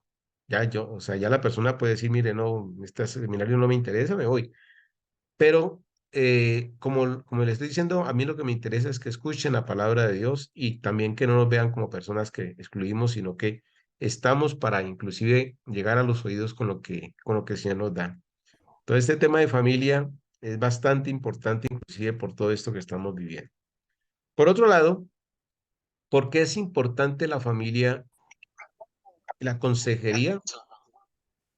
Ya yo, o sea, ya la persona puede decir, mire, no, este seminario no me interesa, me voy. Pero como les estoy diciendo, a mí lo que me interesa es que escuchen la palabra de Dios y también que no nos vean como personas que excluimos, sino que estamos para inclusive llegar a los oídos con lo que el Señor nos da. Entonces, este tema de familia es bastante importante, inclusive por todo esto que estamos viviendo. Por otro lado, ¿por qué es importante la familia, la consejería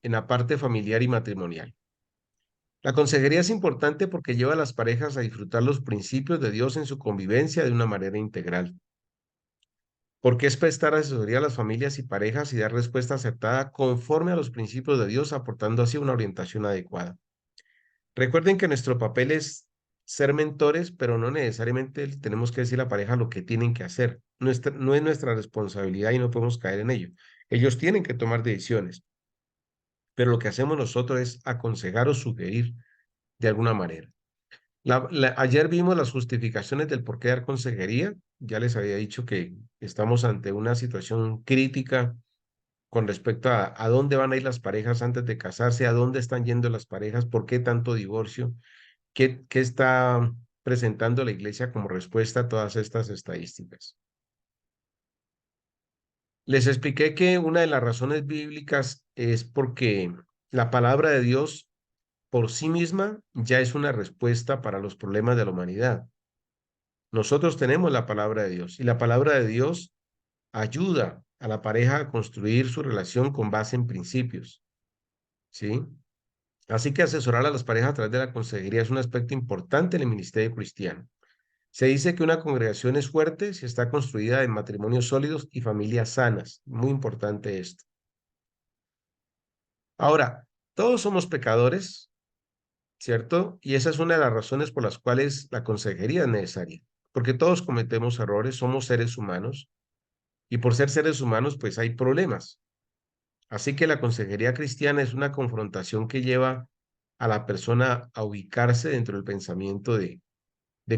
en la parte familiar y matrimonial? La consejería es importante porque lleva a las parejas a disfrutar los principios de Dios en su convivencia de una manera integral. Porque es prestar asesoría a las familias y parejas y dar respuesta acertada conforme a los principios de Dios, aportando así una orientación adecuada. Recuerden que nuestro papel es ser mentores, pero no necesariamente tenemos que decir a la pareja lo que tienen que hacer. No es nuestra responsabilidad y no podemos caer en ello. Ellos tienen que tomar decisiones, pero lo que hacemos nosotros es aconsejar o sugerir de alguna manera. Ayer vimos las justificaciones del por qué dar consejería. Ya les había dicho que estamos ante una situación crítica con respecto a dónde van a ir las parejas antes de casarse, a dónde están yendo las parejas, por qué tanto divorcio. ¿Qué está presentando la iglesia como respuesta a todas estas estadísticas? Les expliqué que una de las razones bíblicas es porque la palabra de Dios por sí misma ya es una respuesta para los problemas de la humanidad. Nosotros tenemos la palabra de Dios y la palabra de Dios ayuda a la pareja a construir su relación con base en principios, ¿sí? Así que asesorar a las parejas a través de la consejería es un aspecto importante en el ministerio cristiano. Se dice que una congregación es fuerte si está construida en matrimonios sólidos y familias sanas. Muy importante esto. Ahora, todos somos pecadores, ¿cierto? Y esa es una de las razones por las cuales la consejería es necesaria, porque todos cometemos errores, somos seres humanos, y por ser seres humanos, pues hay problemas. Así que la consejería cristiana es una confrontación que lleva a la persona a ubicarse dentro del pensamiento de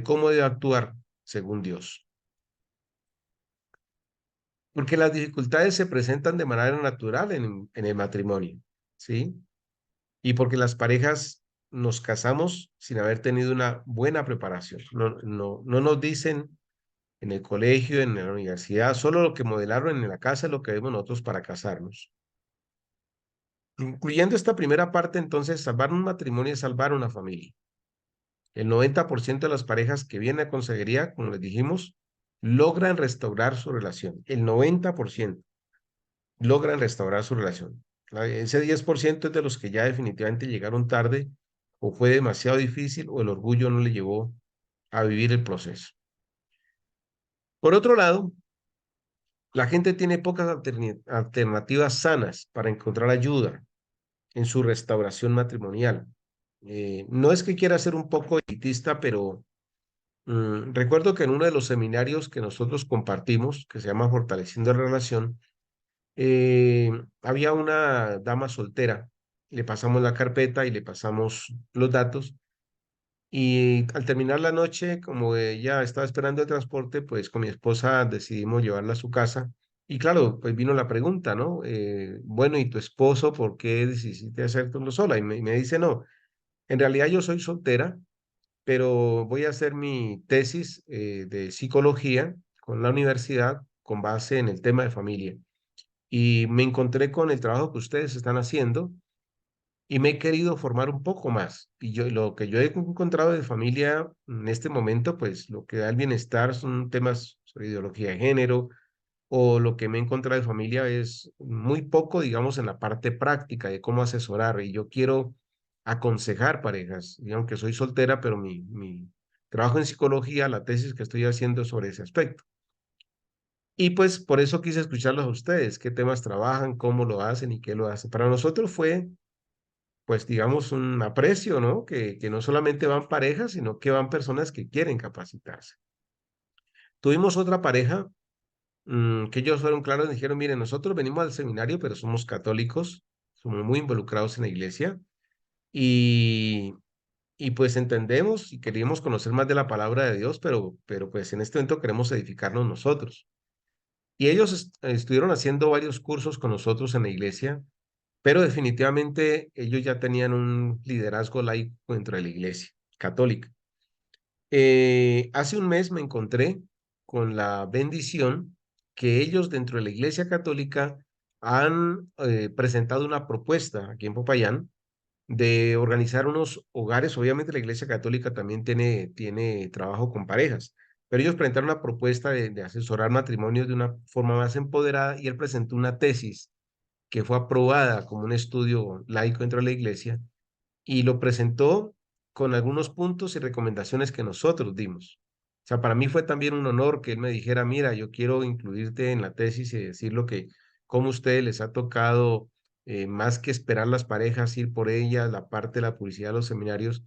cómo debe actuar según Dios. Porque las dificultades se presentan de manera natural en el matrimonio, ¿sí? Y porque las parejas nos casamos sin haber tenido una buena preparación. No nos dicen en el colegio, en la universidad, solo lo que modelaron en la casa es lo que vemos nosotros para casarnos. Incluyendo esta primera parte, entonces, salvar un matrimonio es salvar una familia. El 90% de las parejas que vienen a consejería, como les dijimos, logran restaurar su relación. El 90% logran restaurar su relación. Ese 10% es de los que ya definitivamente llegaron tarde o fue demasiado difícil o el orgullo no le llevó a vivir el proceso. Por otro lado, la gente tiene pocas alternativas sanas para encontrar ayuda en su restauración matrimonial. No es que quiera ser un poco elitista, pero recuerdo que en uno de los seminarios que nosotros compartimos, que se llama Fortaleciendo la Relación, había una dama soltera. Le pasamos la carpeta y le pasamos los datos. Y al terminar la noche, como ella estaba esperando el transporte, pues con mi esposa decidimos llevarla a su casa. Y claro, pues vino la pregunta, ¿no? Bueno, ¿y tu esposo por qué decidiste hacértelo sola? Y me dice, no, en realidad yo soy soltera, pero voy a hacer mi tesis de psicología con la universidad con base en el tema de familia. Y me encontré con el trabajo que ustedes están haciendo y me he querido formar un poco más. Y lo que yo he encontrado de familia en este momento, pues lo que da el bienestar son temas sobre ideología de género, o lo que me he encontrado de familia es muy poco, digamos, en la parte práctica de cómo asesorar. Y yo quiero aconsejar parejas, y aunque soy soltera, pero mi trabajo en psicología, la tesis que estoy haciendo es sobre ese aspecto. Y pues por eso quise escucharlos a ustedes, qué temas trabajan, cómo lo hacen y qué lo hacen. Para nosotros fue pues digamos, un aprecio, ¿no? Que no solamente van parejas, sino que van personas que quieren capacitarse. Tuvimos otra pareja que ellos fueron claros y dijeron, miren, nosotros venimos al seminario, pero somos católicos, somos muy involucrados en la iglesia y, y pues entendemos y queríamos conocer más de la palabra de Dios, pero pues en este momento queremos edificarnos nosotros. Y ellos estuvieron haciendo varios cursos con nosotros en la iglesia, pero definitivamente ellos ya tenían un liderazgo laico dentro de la iglesia católica. Hace un mes me encontré con la bendición que ellos dentro de la iglesia católica han presentado una propuesta aquí en Popayán de organizar unos hogares. Obviamente la iglesia católica también tiene trabajo con parejas, pero ellos presentaron una propuesta de asesorar matrimonios de una forma más empoderada y él presentó una tesis que fue aprobada como un estudio laico dentro de la iglesia y lo presentó con algunos puntos y recomendaciones que nosotros dimos. O sea, para mí fue también un honor que él me dijera, mira, yo quiero incluirte en la tesis y decir lo que, cómo a ustedes les ha tocado, más que esperar las parejas, ir por ellas, la parte de la publicidad de los seminarios.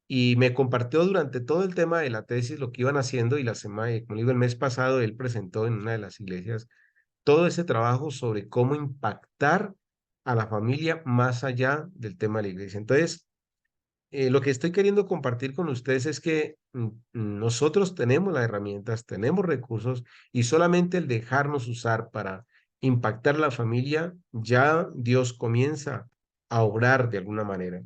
Y me compartió durante todo el tema de la tesis lo que iban haciendo y la semana, como digo, el mes pasado él presentó en una de las iglesias todo ese trabajo sobre cómo impactar a la familia más allá del tema de la iglesia. Entonces, lo que estoy queriendo compartir con ustedes es que nosotros tenemos las herramientas, tenemos recursos y solamente el dejarnos usar para impactar a la familia, ya Dios comienza a obrar de alguna manera.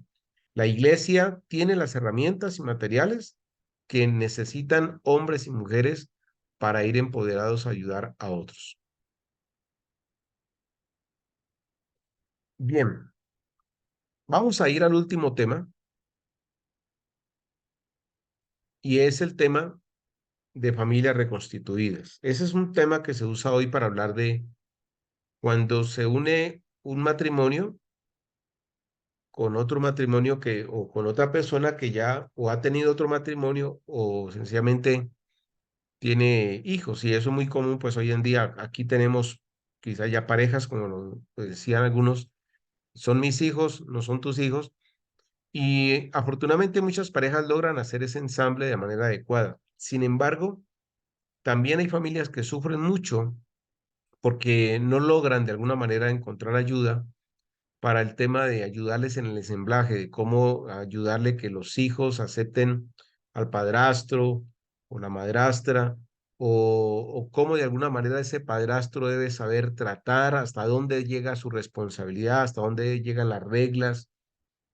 La iglesia tiene las herramientas y materiales que necesitan hombres y mujeres para ir empoderados a ayudar a otros. Bien, vamos a ir al último tema, y es el tema de familias reconstituidas. Ese es un tema que se usa hoy para hablar de cuando se une un matrimonio con otro matrimonio o con otra persona que ya o ha tenido otro matrimonio o sencillamente tiene hijos. Y eso es muy común, pues hoy en día aquí tenemos quizá ya parejas, como lo decían algunos, son mis hijos, no son tus hijos. Y afortunadamente muchas parejas logran hacer ese ensamble de manera adecuada. Sin embargo, también hay familias que sufren mucho porque no logran de alguna manera encontrar ayuda para el tema de ayudarles en el ensamblaje, de cómo ayudarle que los hijos acepten al padrastro o la madrastra, o cómo de alguna manera ese padrastro debe saber tratar, hasta dónde llega su responsabilidad, hasta dónde llegan las reglas.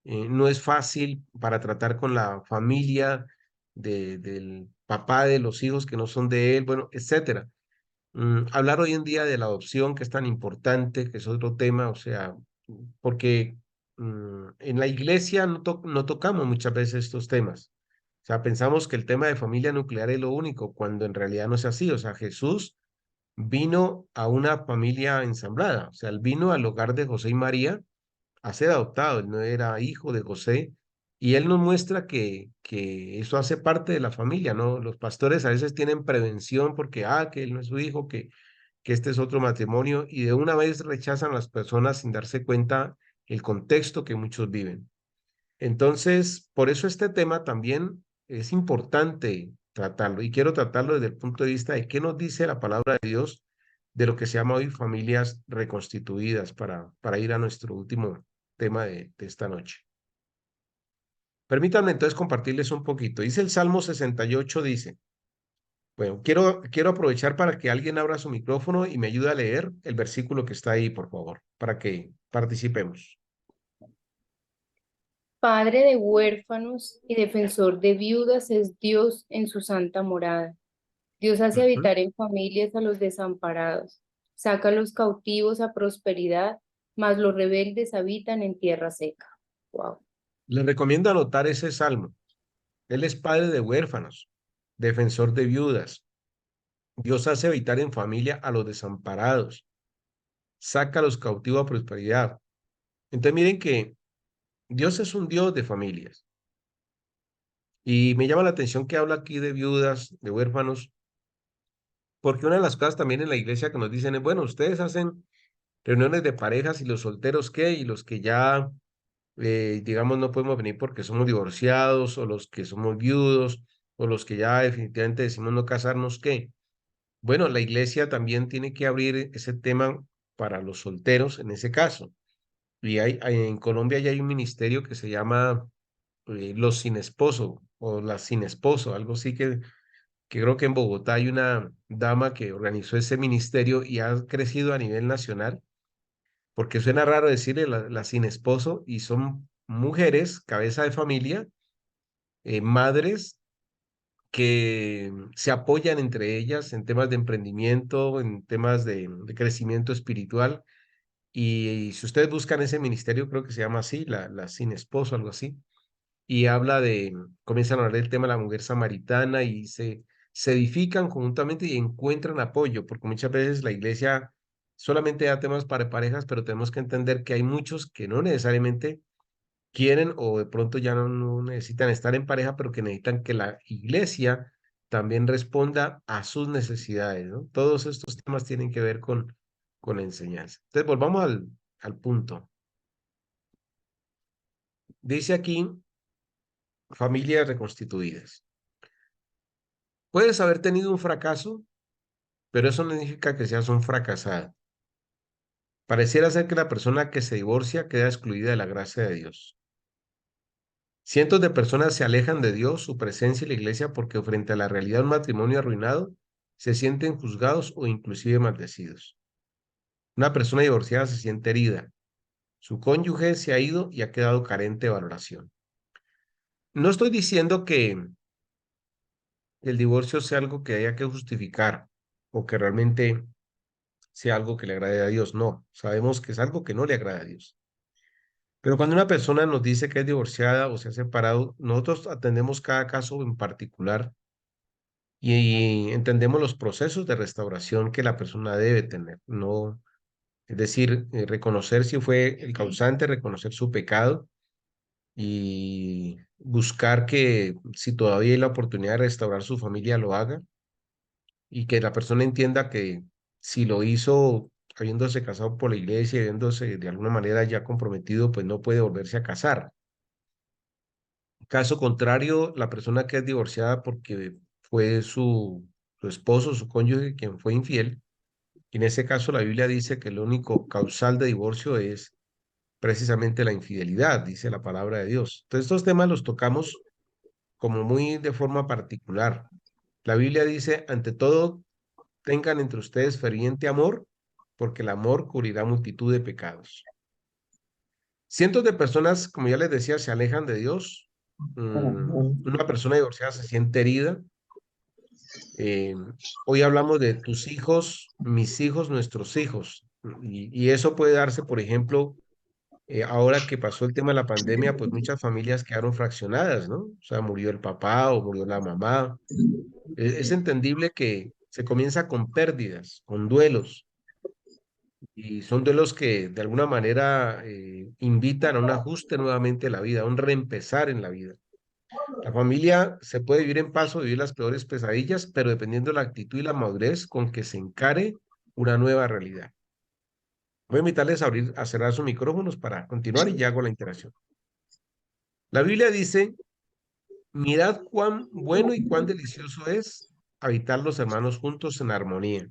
No es fácil para tratar con la familia del papá de los hijos que no son de él, bueno, etcétera. Hablar hoy en día de la adopción, que es tan importante, que es otro tema, o sea, porque en la iglesia no tocamos muchas veces estos temas. O sea, pensamos que el tema de familia nuclear es lo único, cuando en realidad no es así. O sea, Jesús vino a una familia ensamblada, o sea, él vino al hogar de José y María a ser adoptado, él no era hijo de José, y él nos muestra que eso hace parte de la familia, ¿no? Los pastores a veces tienen prevención porque, que él no es su hijo, que este es otro matrimonio, y de una vez rechazan a las personas sin darse cuenta el contexto que muchos viven. Entonces, por eso este tema también es importante tratarlo, y quiero tratarlo desde el punto de vista de qué nos dice la palabra de Dios de lo que se llama hoy familias reconstituidas para ir a nuestro último tema de esta noche. Permítanme entonces compartirles un poquito. Dice el Salmo 68, dice, bueno, quiero aprovechar para que alguien abra su micrófono y me ayude a leer el versículo que está ahí, por favor, para que participemos. Padre de huérfanos y defensor de viudas es Dios en su santa morada. Dios hace Ujú. habitar en familias a los desamparados, saca a los cautivos a prosperidad, mas los rebeldes habitan en tierra seca. Wow. Les recomiendo anotar ese salmo. Él es padre de huérfanos, defensor de viudas. Dios hace habitar en familia a los desamparados, saca a los cautivos a prosperidad. Entonces miren que Dios es un Dios de familias. Y me llama la atención que habla aquí de viudas, de huérfanos, porque una de las cosas también en la iglesia que nos dicen es, bueno, ustedes hacen reuniones de parejas y los solteros qué, y los que ya, digamos, no podemos venir porque somos divorciados, o los que somos viudos, o los que ya definitivamente decimos no casarnos qué. Bueno, la iglesia también tiene que abrir ese tema para los solteros en ese caso. Y en Colombia ya hay un ministerio que se llama Los Sin Esposo o Las Sin Esposo, algo así que creo que en Bogotá hay una dama que organizó ese ministerio y ha crecido a nivel nacional, porque suena raro decirle la sin esposo, y son mujeres, cabeza de familia, madres que se apoyan entre ellas en temas de emprendimiento, en temas de crecimiento espiritual. Y si ustedes buscan ese ministerio, creo que se llama así, la sin esposo, algo así, y comienzan a hablar del tema de la mujer samaritana y se edifican conjuntamente y encuentran apoyo, porque muchas veces la iglesia solamente da temas para parejas, pero tenemos que entender que hay muchos que no necesariamente quieren o de pronto ya no necesitan estar en pareja, pero que necesitan que la iglesia también responda a sus necesidades, ¿no? Todos estos temas tienen que ver con la enseñanza. Entonces, volvamos al punto. Dice aquí, familias reconstituidas. Puedes haber tenido un fracaso, pero eso no significa que seas un fracasado. Pareciera ser que la persona que se divorcia queda excluida de la gracia de Dios. Cientos de personas se alejan de Dios, su presencia y la iglesia porque frente a la realidad de un matrimonio arruinado, se sienten juzgados o inclusive maldecidos. Una persona divorciada se siente herida. Su cónyuge se ha ido y ha quedado carente de valoración. No estoy diciendo que el divorcio sea algo que haya que justificar o que realmente sea algo que le agrade a Dios. No, sabemos que es algo que no le agrada a Dios. Pero cuando una persona nos dice que es divorciada o se ha separado, nosotros atendemos cada caso en particular y entendemos los procesos de restauración que la persona debe tener. No, es decir, reconocer si fue el causante, reconocer su pecado y buscar que si todavía hay la oportunidad de restaurar su familia, lo haga y que la persona entienda que si lo hizo habiéndose casado por la iglesia, habiéndose de alguna manera ya comprometido, pues no puede volverse a casar. Caso contrario, la persona que es divorciada porque fue su esposo, su cónyuge, quien fue infiel, en ese caso la Biblia dice que el único causal de divorcio es precisamente la infidelidad, dice la palabra de Dios. Entonces, estos temas los tocamos como muy de forma particular. La Biblia dice, ante todo, tengan entre ustedes ferviente amor, porque el amor cubrirá multitud de pecados. Cientos de personas, como ya les decía, se alejan de Dios. Una persona divorciada se siente herida. Eh, Hoy hablamos de tus hijos, mis hijos, nuestros hijos. Y eso puede darse, por ejemplo, ahora que pasó el tema de la pandemia, pues muchas familias quedaron fraccionadas, ¿no? O sea, murió el papá o murió la mamá. Es entendible que se comienza con pérdidas, con duelos, y son duelos que de alguna manera invitan a un ajuste nuevamente de la vida, a un reempezar en la vida. La familia se puede vivir en paz o vivir las peores pesadillas, pero dependiendo de la actitud y la madurez con que se encare una nueva realidad. Voy a invitarles a cerrar sus micrófonos para continuar y ya hago la interacción. La Biblia dice, mirad cuán bueno y cuán delicioso es habitar los hermanos juntos en armonía.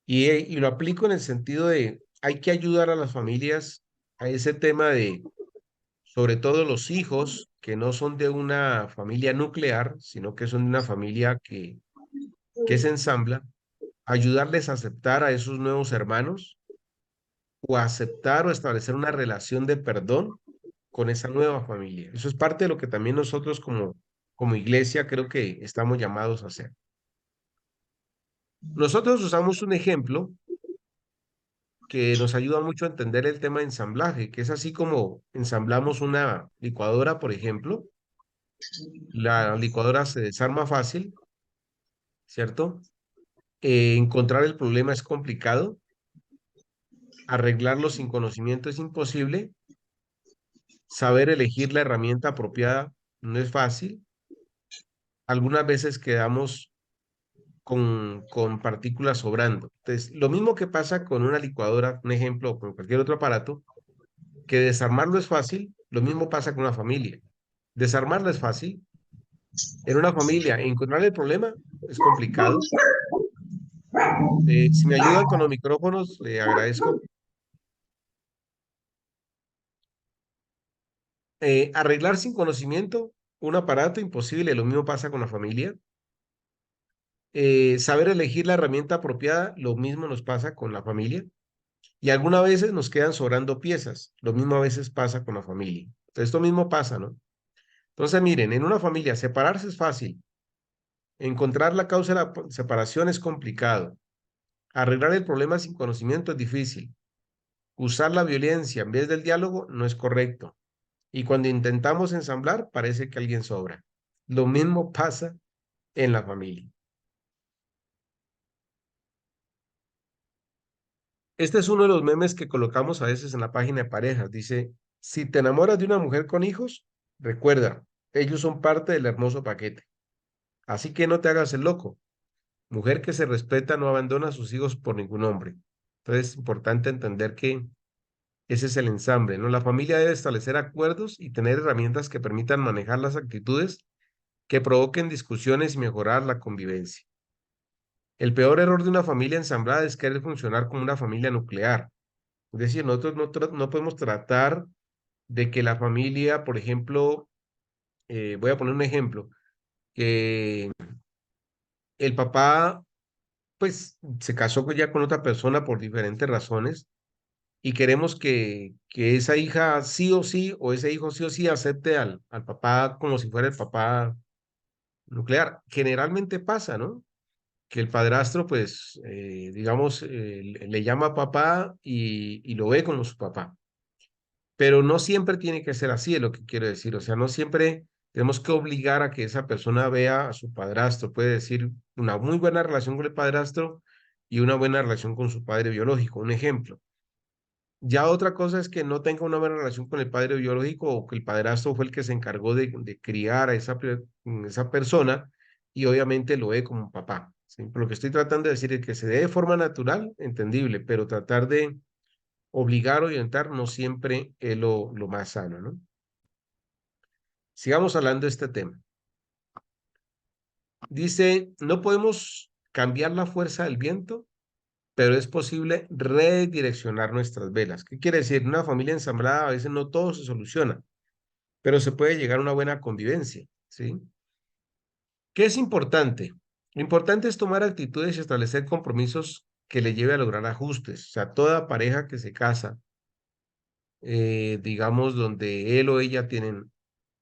Y lo aplico en el sentido de, hay que ayudar a las familias a ese tema de, sobre todo los hijos que no son de una familia nuclear, sino que son de una familia que se ensambla, ayudarles a aceptar a esos nuevos hermanos o a aceptar o establecer una relación de perdón con esa nueva familia. Eso es parte de lo que también nosotros como iglesia creo que estamos llamados a hacer. Nosotros usamos un ejemplo que nos ayuda mucho a entender el tema de ensamblaje, que es así como ensamblamos una licuadora, por ejemplo. La licuadora se desarma fácil, ¿cierto? Encontrar el problema es complicado, arreglarlo sin conocimiento es imposible, saber elegir la herramienta apropiada no es fácil. Algunas veces quedamos con partículas sobrando. Entonces, lo mismo que pasa con una licuadora, un ejemplo, o con cualquier otro aparato, que desarmarlo es fácil, lo mismo pasa con una familia. Desarmarla es fácil. En una familia, encontrar el problema es complicado. Si me ayudan con los micrófonos, le agradezco. Arreglar sin conocimiento un aparato imposible, lo mismo pasa con la familia. Saber elegir la herramienta apropiada, lo mismo nos pasa con la familia. Y algunas veces nos quedan sobrando piezas, lo mismo a veces pasa con la familia. Entonces, esto mismo pasa, ¿no? Entonces, miren, en una familia separarse es fácil, encontrar la causa de la separación es complicado, arreglar el problema sin conocimiento es difícil, usar la violencia en vez del diálogo no es correcto. Y cuando intentamos ensamblar, parece que alguien sobra. Lo mismo pasa en la familia. Este es uno de los memes que colocamos a veces en la página de parejas. Dice, si te enamoras de una mujer con hijos, recuerda, ellos son parte del hermoso paquete. Así que no te hagas el loco. Mujer que se respeta no abandona a sus hijos por ningún hombre. Entonces es importante entender que ese es el ensamble, ¿no? La familia debe establecer acuerdos y tener herramientas que permitan manejar las actitudes que provoquen discusiones y mejorar la convivencia. El peor error de una familia ensamblada es querer funcionar como una familia nuclear. Es decir, nosotros no podemos tratar de que la familia, por ejemplo, voy a poner un ejemplo, que el papá, pues, se casó ya con otra persona por diferentes razones y queremos que esa hija sí o sí, o ese hijo sí o sí acepte al papá como si fuera el papá nuclear. Generalmente pasa, ¿no? Que el padrastro, pues, digamos, le llama papá y lo ve como su papá. Pero no siempre tiene que ser así, es lo que quiero decir. O sea, no siempre tenemos que obligar a que esa persona vea a su padrastro. Puede decir una muy buena relación con el padrastro y una buena relación con su padre biológico. Un ejemplo. Ya otra cosa es que no tenga una buena relación con el padre biológico o que el padrastro fue el que se encargó de criar a esa persona y obviamente lo ve como papá. ¿Sí? Pero lo que estoy tratando de decir es que se dé de forma natural, entendible, pero tratar de obligar o orientar no siempre es lo más sano, ¿no? Sigamos hablando de este tema. Dice, no podemos cambiar la fuerza del viento, pero es posible redireccionar nuestras velas. ¿Qué quiere decir? En una familia ensamblada a veces no todo se soluciona, pero se puede llegar a una buena convivencia, ¿sí? ¿Qué es importante? Lo importante es tomar actitudes y establecer compromisos que le lleve a lograr ajustes. O sea, toda pareja que se casa, digamos, donde él o ella tienen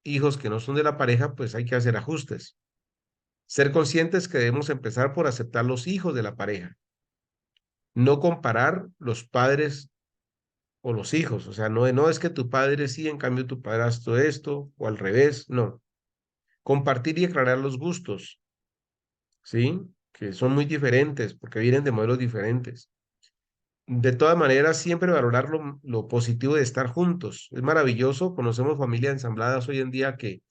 hijos que no son de la pareja, pues hay que hacer ajustes. Ser conscientes que debemos empezar por aceptar los hijos de la pareja, no comparar los padres o los hijos. O sea, no es que tu padre sí, en cambio tu padrastro esto, o al revés, no. Compartir y aclarar los gustos, ¿sí? Que son muy diferentes porque vienen de modelos diferentes. De todas maneras, siempre valorar lo positivo de estar juntos. Es maravilloso, conocemos familias ensambladas hoy en día que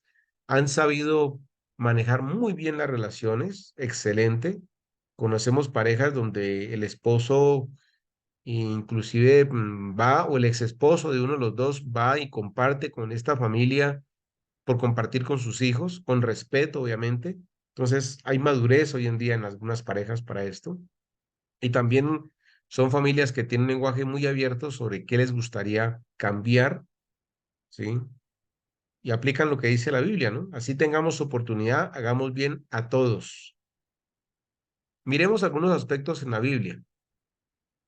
han sabido manejar muy bien las relaciones, excelente. Conocemos parejas donde el esposo inclusive va o el ex esposo de uno de los dos va y comparte con esta familia por compartir con sus hijos, con respeto, obviamente. Entonces, hay madurez hoy en día en algunas parejas para esto. Y también son familias que tienen un lenguaje muy abierto sobre qué les gustaría cambiar, ¿sí? Y aplican lo que dice la Biblia, ¿no? Así tengamos oportunidad, hagamos bien a todos. Miremos algunos aspectos en la Biblia.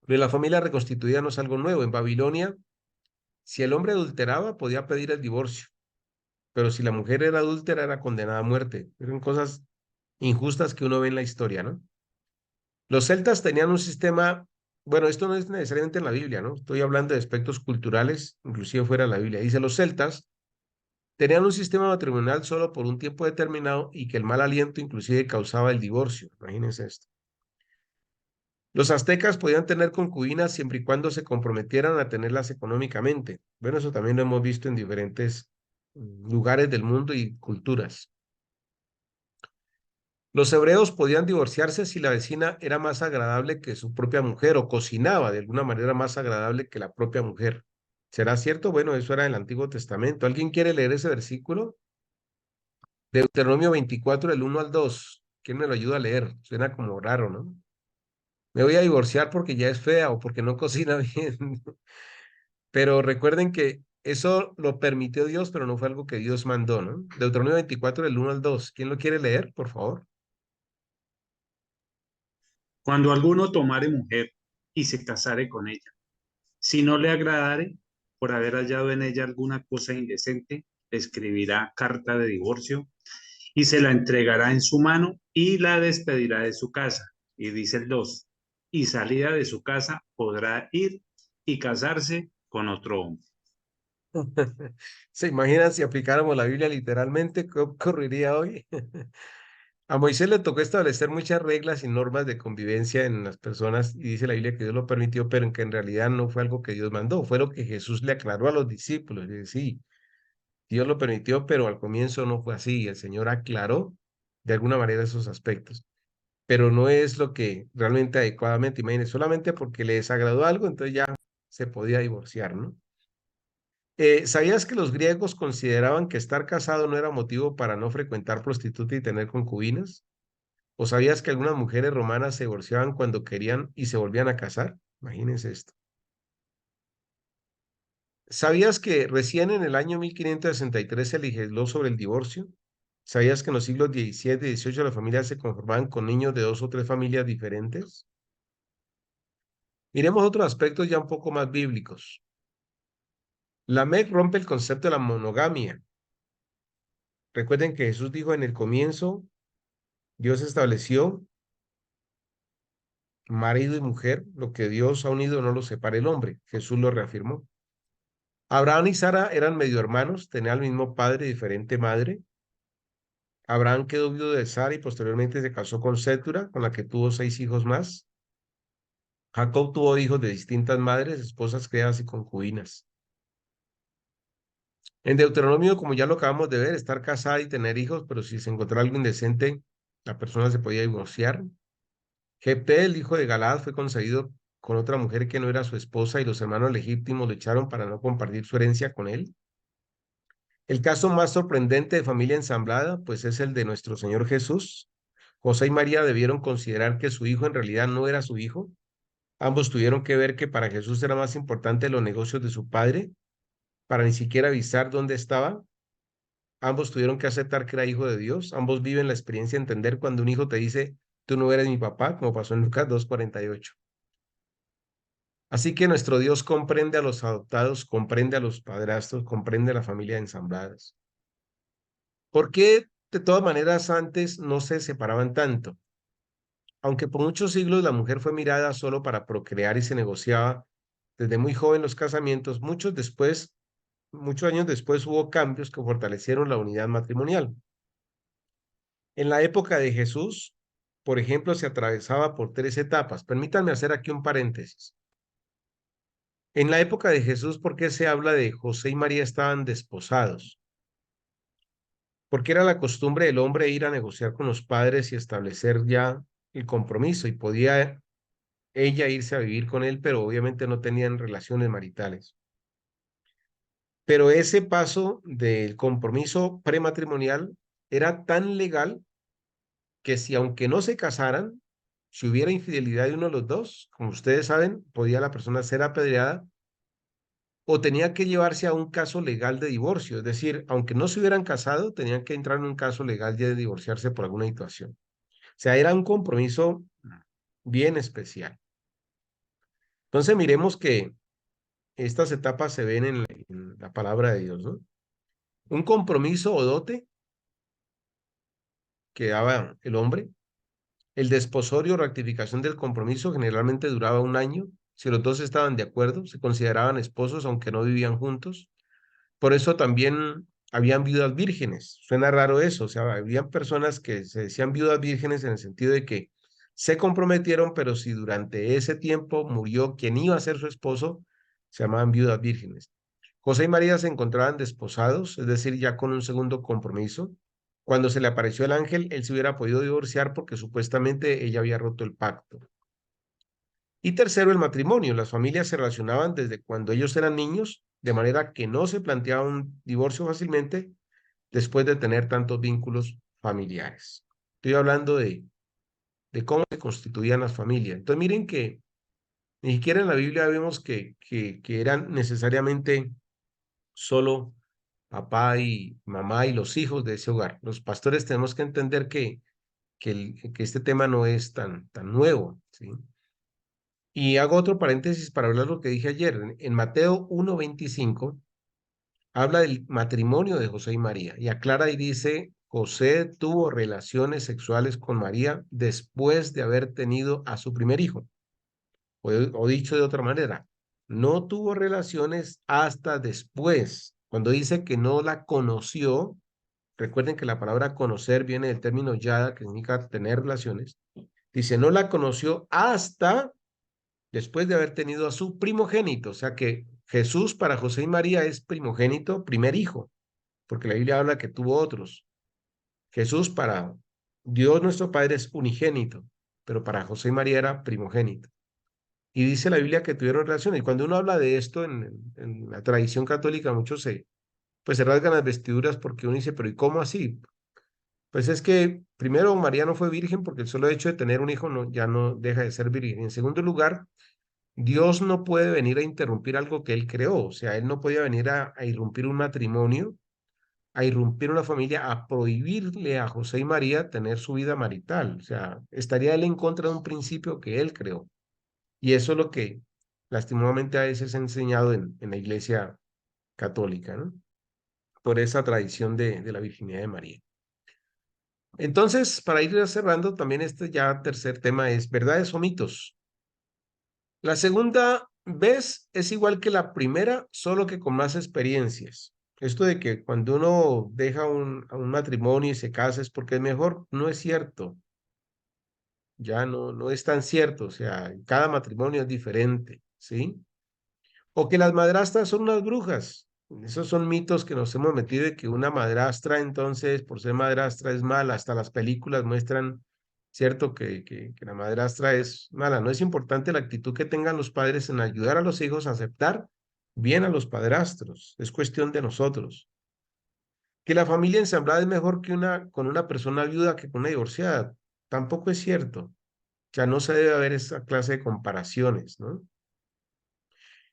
De la familia reconstituida no es algo nuevo. En Babilonia, si el hombre adulteraba, podía pedir el divorcio, pero si la mujer era adúltera, era condenada a muerte. Eran cosas injustas que uno ve en la historia, ¿no? Los celtas tenían un sistema, bueno, esto no es necesariamente en la Biblia, ¿no? Estoy hablando de aspectos culturales, inclusive fuera de la Biblia. Dice, los celtas tenían un sistema matrimonial solo por un tiempo determinado y que el mal aliento inclusive causaba el divorcio. Imagínense esto. Los aztecas podían tener concubinas siempre y cuando se comprometieran a tenerlas económicamente. Bueno, eso también lo hemos visto en diferentes lugares del mundo y culturas. Los hebreos podían divorciarse si la vecina era más agradable que su propia mujer o cocinaba de alguna manera más agradable que la propia mujer. ¿Será cierto? Bueno, eso era en el Antiguo Testamento. ¿Alguien quiere leer ese versículo? Deuteronomio 24, del 1 al 2. ¿Quién me lo ayuda a leer? Suena como raro, ¿no? Me voy a divorciar porque ya es fea o porque no cocina bien. Pero recuerden que eso lo permitió Dios, pero no fue algo que Dios mandó, ¿no? Deuteronomio 24, del 1 al 2. ¿Quién lo quiere leer, por favor? Cuando alguno tomare mujer y se casare con ella, si no le agradare, por haber hallado en ella alguna cosa indecente, le escribirá carta de divorcio y se la entregará en su mano y la despedirá de su casa. Y dice el 2, y salida de su casa podrá ir y casarse con otro hombre. ¿Se imaginan si aplicáramos la Biblia literalmente? ¿Qué ocurriría hoy? A Moisés le tocó establecer muchas reglas y normas de convivencia en las personas y dice la Biblia que Dios lo permitió, pero en que en realidad no fue algo que Dios mandó, fue lo que Jesús le aclaró a los discípulos. Dice, sí, Dios lo permitió, pero al comienzo no fue así. El Señor aclaró de alguna manera esos aspectos, pero no es lo que realmente adecuadamente, imagínense, solamente porque le desagradó algo, entonces ya se podía divorciar, ¿no? ¿Sabías que los griegos consideraban que estar casado no era motivo para no frecuentar prostituta y tener concubinas? ¿O sabías que algunas mujeres romanas se divorciaban cuando querían y se volvían a casar? Imagínense esto. ¿Sabías que recién en el año 1563 se legisló sobre el divorcio? ¿Sabías que en los siglos XVII y XVIII las familias se conformaban con niños de 2 o 3 familias diferentes? Miremos otros aspectos ya un poco más bíblicos. Lamec rompe el concepto de la monogamia. Recuerden que Jesús dijo en el comienzo, Dios estableció marido y mujer, lo que Dios ha unido no lo separa el hombre. Jesús lo reafirmó. Abraham y Sara eran medio hermanos, tenían el mismo padre y diferente madre. Abraham quedó viudo de Sara y posteriormente se casó con Sétura, con la que tuvo 6 hijos más. Jacob tuvo hijos de distintas madres, esposas, criadas y concubinas. En Deuteronomio, como ya lo acabamos de ver, estar casada y tener hijos, pero si se encontraba algo indecente, la persona se podía divorciar. Jefté, el hijo de Galaad, fue concebido con otra mujer que no era su esposa y los hermanos legítimos lo echaron para no compartir su herencia con él. El caso más sorprendente de familia ensamblada, pues es el de nuestro Señor Jesús. José y María debieron considerar que su hijo en realidad no era su hijo. Ambos tuvieron que ver que para Jesús era más importante los negocios de su padre, para ni siquiera avisar dónde estaba. Ambos tuvieron que aceptar que era hijo de Dios. Ambos viven la experiencia de entender cuando un hijo te dice, tú no eres mi papá, como pasó en Lucas 2:48. Así que nuestro Dios comprende a los adoptados, comprende a los padrastros, comprende a la familia ensambladas. ¿Por qué de todas maneras antes no se separaban tanto? Aunque por muchos siglos la mujer fue mirada solo para procrear y se negociaba desde muy joven los casamientos, muchos años después hubo cambios que fortalecieron la unidad matrimonial. En la época de Jesús, por ejemplo, se atravesaba por 3 etapas. Permítanme hacer aquí un paréntesis. En la época de Jesús, ¿por qué se habla de José y María estaban desposados? Porque era la costumbre del hombre ir a negociar con los padres y establecer ya el compromiso y podía ella irse a vivir con él, pero obviamente no tenían relaciones maritales. Pero ese paso del compromiso prematrimonial era tan legal que si aunque no se casaran, si hubiera infidelidad de uno de los dos, como ustedes saben, podía la persona ser apedreada o tenía que llevarse a un caso legal de divorcio. Es decir, aunque no se hubieran casado, tenían que entrar en un caso legal de divorciarse por alguna situación. O sea, era un compromiso bien especial. Entonces, miremos que estas etapas se ven en la palabra de Dios, ¿no? Un compromiso o dote que daba el hombre. El desposorio o ratificación del compromiso generalmente duraba 1 año. Si los dos estaban de acuerdo, se consideraban esposos aunque no vivían juntos. Por eso también habían viudas vírgenes. Suena raro eso, o sea, habían personas que se decían viudas vírgenes en el sentido de que se comprometieron, pero si durante ese tiempo murió quien iba a ser su esposo, se llamaban viudas vírgenes. José y María se encontraban desposados, es decir, ya con un segundo compromiso. Cuando se le apareció el ángel, él se hubiera podido divorciar porque supuestamente ella había roto el pacto. Y tercero, el matrimonio. Las familias se relacionaban desde cuando ellos eran niños, de manera que no se planteaba un divorcio fácilmente después de tener tantos vínculos familiares. Estoy hablando de cómo se constituían las familias. Entonces miren que ni siquiera en la Biblia vemos que eran necesariamente solo papá y mamá y los hijos de ese hogar. Los pastores tenemos que entender que este tema no es tan nuevo, ¿sí? Y hago otro paréntesis para hablar lo que dije ayer. En Mateo 1:25 habla del matrimonio de José y María y aclara y dice, José tuvo relaciones sexuales con María después de haber tenido a su primer hijo. O dicho de otra manera, no tuvo relaciones hasta después. Cuando dice que no la conoció, recuerden que la palabra conocer viene del término yada, que significa tener relaciones. Dice, no la conoció hasta después de haber tenido a su primogénito. O sea que Jesús para José y María es primogénito, primer hijo, porque la Biblia habla que tuvo otros. Jesús para Dios nuestro Padre es unigénito, pero para José y María era primogénito. Y dice la Biblia que tuvieron relaciones. Y cuando uno habla de esto en la tradición católica, muchos pues se rasgan las vestiduras porque uno dice, pero ¿y cómo así? Pues es que primero María no fue virgen porque el solo hecho de tener un hijo ya no deja de ser virgen. En segundo lugar, Dios no puede venir a interrumpir algo que Él creó. O sea, Él no podía venir a irrumpir un matrimonio, a irrumpir una familia, a prohibirle a José y María tener su vida marital. O sea, estaría Él en contra de un principio que Él creó. Y eso es lo que lastimosamente a veces he enseñado en la iglesia católica, ¿no? Por esa tradición de la virginidad de María. Entonces, para ir cerrando, también este ya tercer tema es verdades o mitos. La segunda vez es igual que la primera, solo que con más experiencias. Esto de que cuando uno deja a un matrimonio y se casa es porque es mejor, no es cierto. Ya no es tan cierto. O sea, cada matrimonio es diferente, ¿sí? O que las madrastras son unas brujas. Esos son mitos que nos hemos metido de que una madrastra, entonces, por ser madrastra es mala. Hasta las películas muestran, cierto, que la madrastra es mala. No es importante la actitud que tengan los padres en ayudar a los hijos a aceptar bien a los padrastros. Es cuestión de nosotros. Que la familia ensamblada es mejor que con una persona viuda que con una divorciada. Tampoco es cierto. O sea, no se debe haber esa clase de comparaciones, ¿no?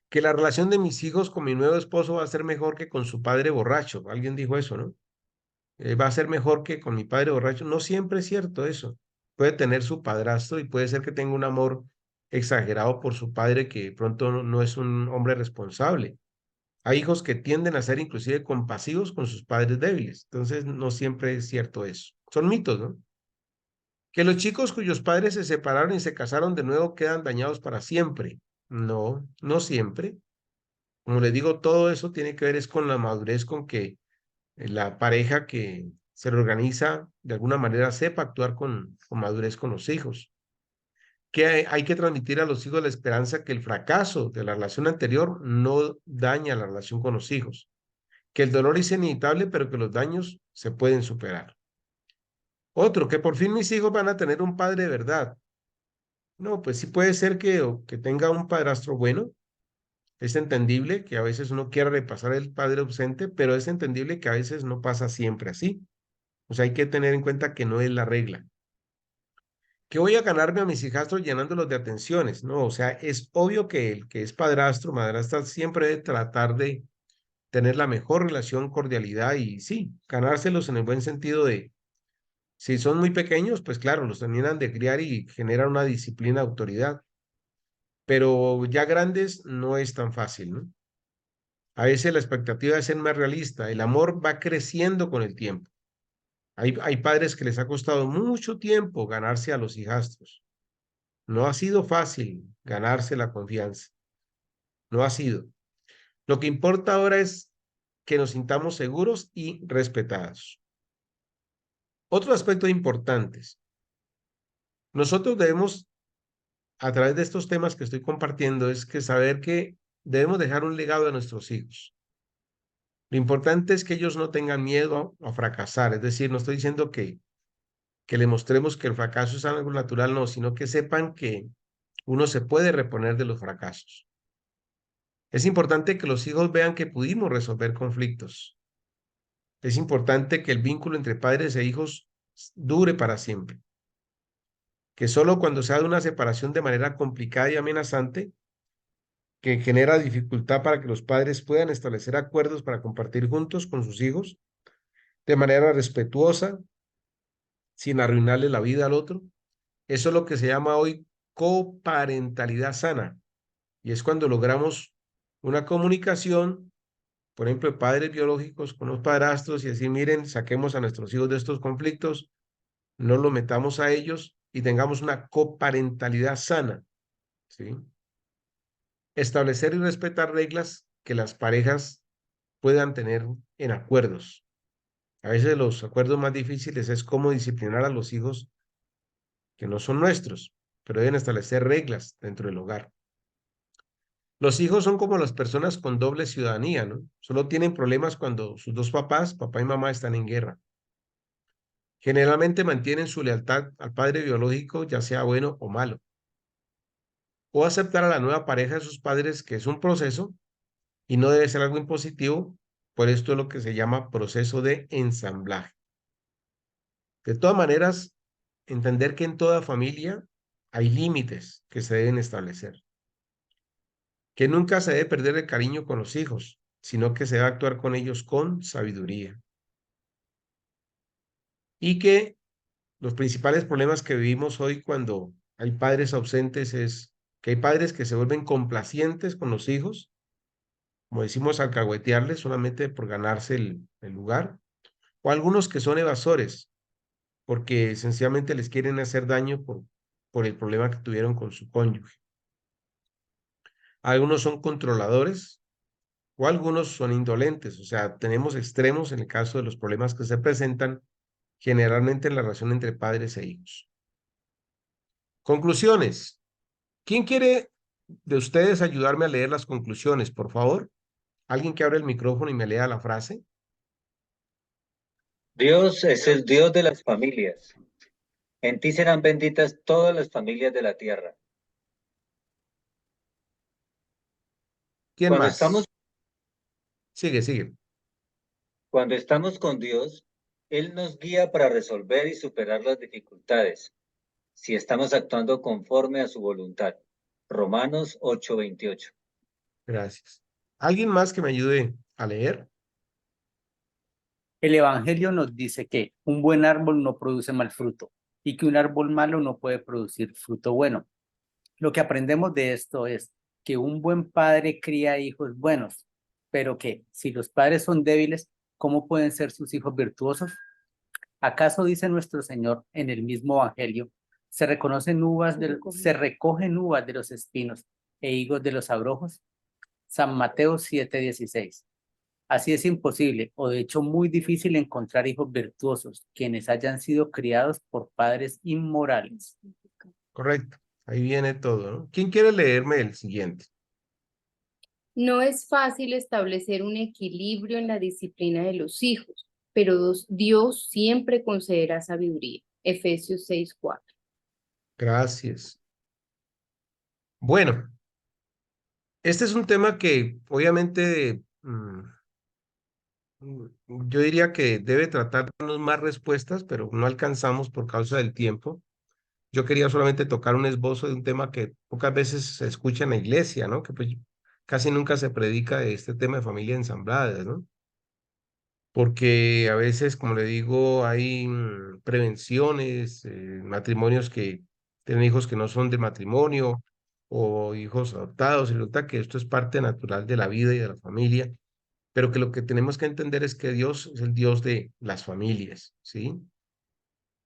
Que la relación de mis hijos con mi nuevo esposo va a ser mejor que con su padre borracho. Alguien dijo eso, ¿no? Va a ser mejor que con mi padre borracho. No siempre es cierto eso. Puede tener su padrastro y puede ser que tenga un amor exagerado por su padre que pronto no es un hombre responsable. Hay hijos que tienden a ser inclusive compasivos con sus padres débiles. Entonces, no siempre es cierto eso. Son mitos, ¿no? Que los chicos cuyos padres se separaron y se casaron de nuevo quedan dañados para siempre. No, no siempre. Como les digo, todo eso tiene que ver es con la madurez con que la pareja que se reorganiza de alguna manera sepa actuar con madurez con los hijos. Que hay que transmitir a los hijos la esperanza que el fracaso de la relación anterior no daña la relación con los hijos. Que el dolor es inevitable, pero que los daños se pueden superar. Otro, que por fin mis hijos van a tener un padre de verdad. No, pues sí puede ser que tenga un padrastro bueno. Es entendible que a veces uno quiera repasar el padre ausente, pero es entendible que a veces no pasa siempre así. O sea, hay que tener en cuenta que no es la regla. Que voy a ganarme a mis hijastros llenándolos de atenciones, ¿no? O sea, es obvio que el que es padrastro, madrastra, siempre debe tratar de tener la mejor relación, cordialidad y sí, ganárselos en el buen sentido de, si son muy pequeños, pues claro, los terminan de criar y generan una disciplina, autoridad. Pero ya grandes no es tan fácil, ¿no? A veces la expectativa es ser más realista. El amor va creciendo con el tiempo. Hay padres que les ha costado mucho tiempo ganarse a los hijastros. No ha sido fácil ganarse la confianza. No ha sido. Lo que importa ahora es que nos sintamos seguros y respetados. Otro aspecto importante. Nosotros debemos, a través de estos temas que estoy compartiendo, es que saber que debemos dejar un legado a nuestros hijos. Lo importante es que ellos no tengan miedo a fracasar. Es decir, no estoy diciendo que le mostremos que el fracaso es algo natural, no, sino que sepan que uno se puede reponer de los fracasos. Es importante que los hijos vean que pudimos resolver conflictos. Es importante que el vínculo entre padres e hijos dure para siempre. Que solo cuando se da una separación de manera complicada y amenazante, que genera dificultad para que los padres puedan establecer acuerdos para compartir juntos con sus hijos de manera respetuosa, sin arruinarle la vida al otro. Eso es lo que se llama hoy coparentalidad sana. Y es cuando logramos una comunicación, por ejemplo, de padres biológicos con los padrastros y decir, miren, saquemos a nuestros hijos de estos conflictos, no los metamos a ellos y tengamos una coparentalidad sana, ¿sí? Establecer y respetar reglas que las parejas puedan tener en acuerdos. A veces los acuerdos más difíciles es cómo disciplinar a los hijos que no son nuestros, pero deben establecer reglas dentro del hogar. Los hijos son como las personas con doble ciudadanía, ¿no? Solo tienen problemas cuando sus dos papás, papá y mamá, están en guerra. Generalmente mantienen su lealtad al padre biológico, ya sea bueno o malo. O aceptar a la nueva pareja de sus padres, que es un proceso y no debe ser algo impositivo. Por esto es lo que se llama proceso de ensamblaje. De todas maneras, entender que en toda familia hay límites que se deben establecer. Que nunca se debe perder el cariño con los hijos, sino que se debe actuar con ellos con sabiduría. Y que los principales problemas que vivimos hoy cuando hay padres ausentes es que hay padres que se vuelven complacientes con los hijos, como decimos, alcahuetearles solamente por ganarse el lugar, o algunos que son evasores, porque esencialmente les quieren hacer daño por el problema que tuvieron con su cónyuge. Algunos son controladores o algunos son indolentes, o sea, tenemos extremos en el caso de los problemas que se presentan generalmente en la relación entre padres e hijos. Conclusiones. ¿Quién quiere de ustedes ayudarme a leer las conclusiones, por favor? ¿Alguien que abra el micrófono y me lea la frase? Dios es el Dios de las familias. En ti serán benditas todas las familias de la tierra. ¿Quién Cuando más? estamos, Sigue. cuando estamos con Dios, Él nos guía para resolver y superar las dificultades, si estamos actuando conforme a su voluntad. Romanos 8:28. Gracias. ¿Alguien más que me ayude a leer? El Evangelio nos dice que un buen árbol no produce mal fruto y que un árbol malo no puede producir fruto bueno. Lo que aprendemos de esto es que un buen padre cría hijos buenos, pero que si los padres son débiles, ¿cómo pueden ser sus hijos virtuosos? ¿Acaso dice nuestro Señor en el mismo Evangelio, se recogen uvas de los espinos e higos de los abrojos? San Mateo 7:16. Así es imposible, o de hecho muy difícil, encontrar hijos virtuosos, quienes hayan sido criados por padres inmorales. Correcto. Ahí viene todo, ¿no? ¿Quién quiere leerme el siguiente? No es fácil establecer un equilibrio en la disciplina de los hijos, pero Dios siempre concederá sabiduría. Efesios 6:4. Gracias. Bueno, este es un tema que obviamente yo diría que debe tratarnos más respuestas, pero no alcanzamos por causa del tiempo. Yo quería solamente tocar un esbozo de un tema que pocas veces se escucha en la iglesia, ¿no? Que pues casi nunca se predica de este tema de familia ensamblada, ¿no? Porque a veces, como le digo, hay prevenciones, matrimonios que tienen hijos que no son de matrimonio o hijos adoptados, y resulta que esto es parte natural de la vida y de la familia, pero que lo que tenemos que entender es que Dios es el Dios de las familias, ¿sí?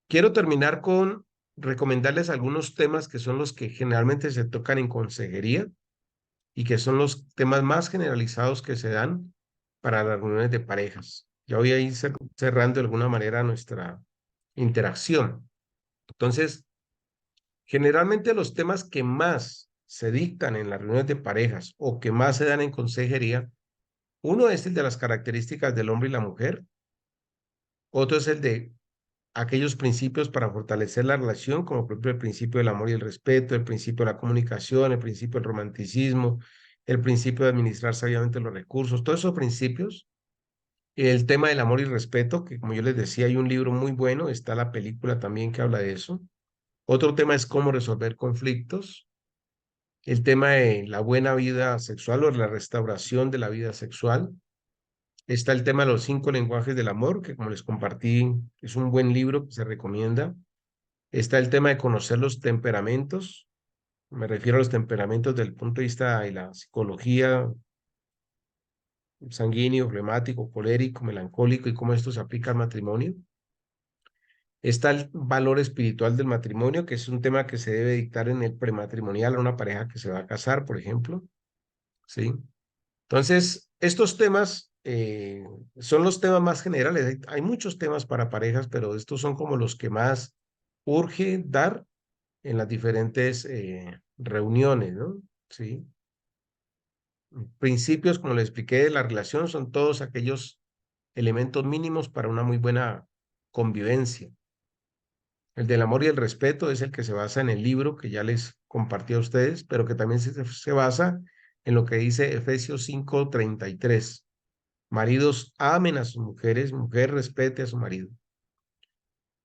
Quiero terminar con recomendarles algunos temas que son los que generalmente se tocan en consejería y que son los temas más generalizados que se dan para las reuniones de parejas. Ya voy a ir cerrando de alguna manera nuestra interacción. Entonces, generalmente los temas que más se dictan en las reuniones de parejas o que más se dan en consejería, uno es el de las características del hombre y la mujer, otro es el de aquellos principios para fortalecer la relación, como por ejemplo el principio del amor y el respeto, el principio de la comunicación, el principio del romanticismo, el principio de administrar sabiamente los recursos, todos esos principios. El tema del amor y respeto, que como yo les decía, hay un libro muy bueno, está la película también que habla de eso. Otro tema es cómo resolver conflictos. El tema de la buena vida sexual o la restauración de la vida sexual. Está el tema de los 5 lenguajes del amor, que como les compartí, es un buen libro que se recomienda. Está el tema de conocer los temperamentos. Me refiero a los temperamentos desde el punto de vista de la psicología, sanguíneo, flemático, colérico, melancólico y cómo esto se aplica al matrimonio. Está el valor espiritual del matrimonio, que es un tema que se debe dictar en el prematrimonial a una pareja que se va a casar, por ejemplo. ¿Sí? Entonces, estos temas son los temas más generales. Hay muchos temas para parejas, pero estos son como los que más urge dar en las diferentes reuniones, ¿no? Sí. Principios, como les expliqué, de la relación son todos aquellos elementos mínimos para una muy buena convivencia. El del amor y el respeto es el que se basa en el libro que ya les compartí a ustedes, pero que también se basa en lo que dice Efesios 5:33. Maridos, amen a sus mujeres, mujer respete a su marido.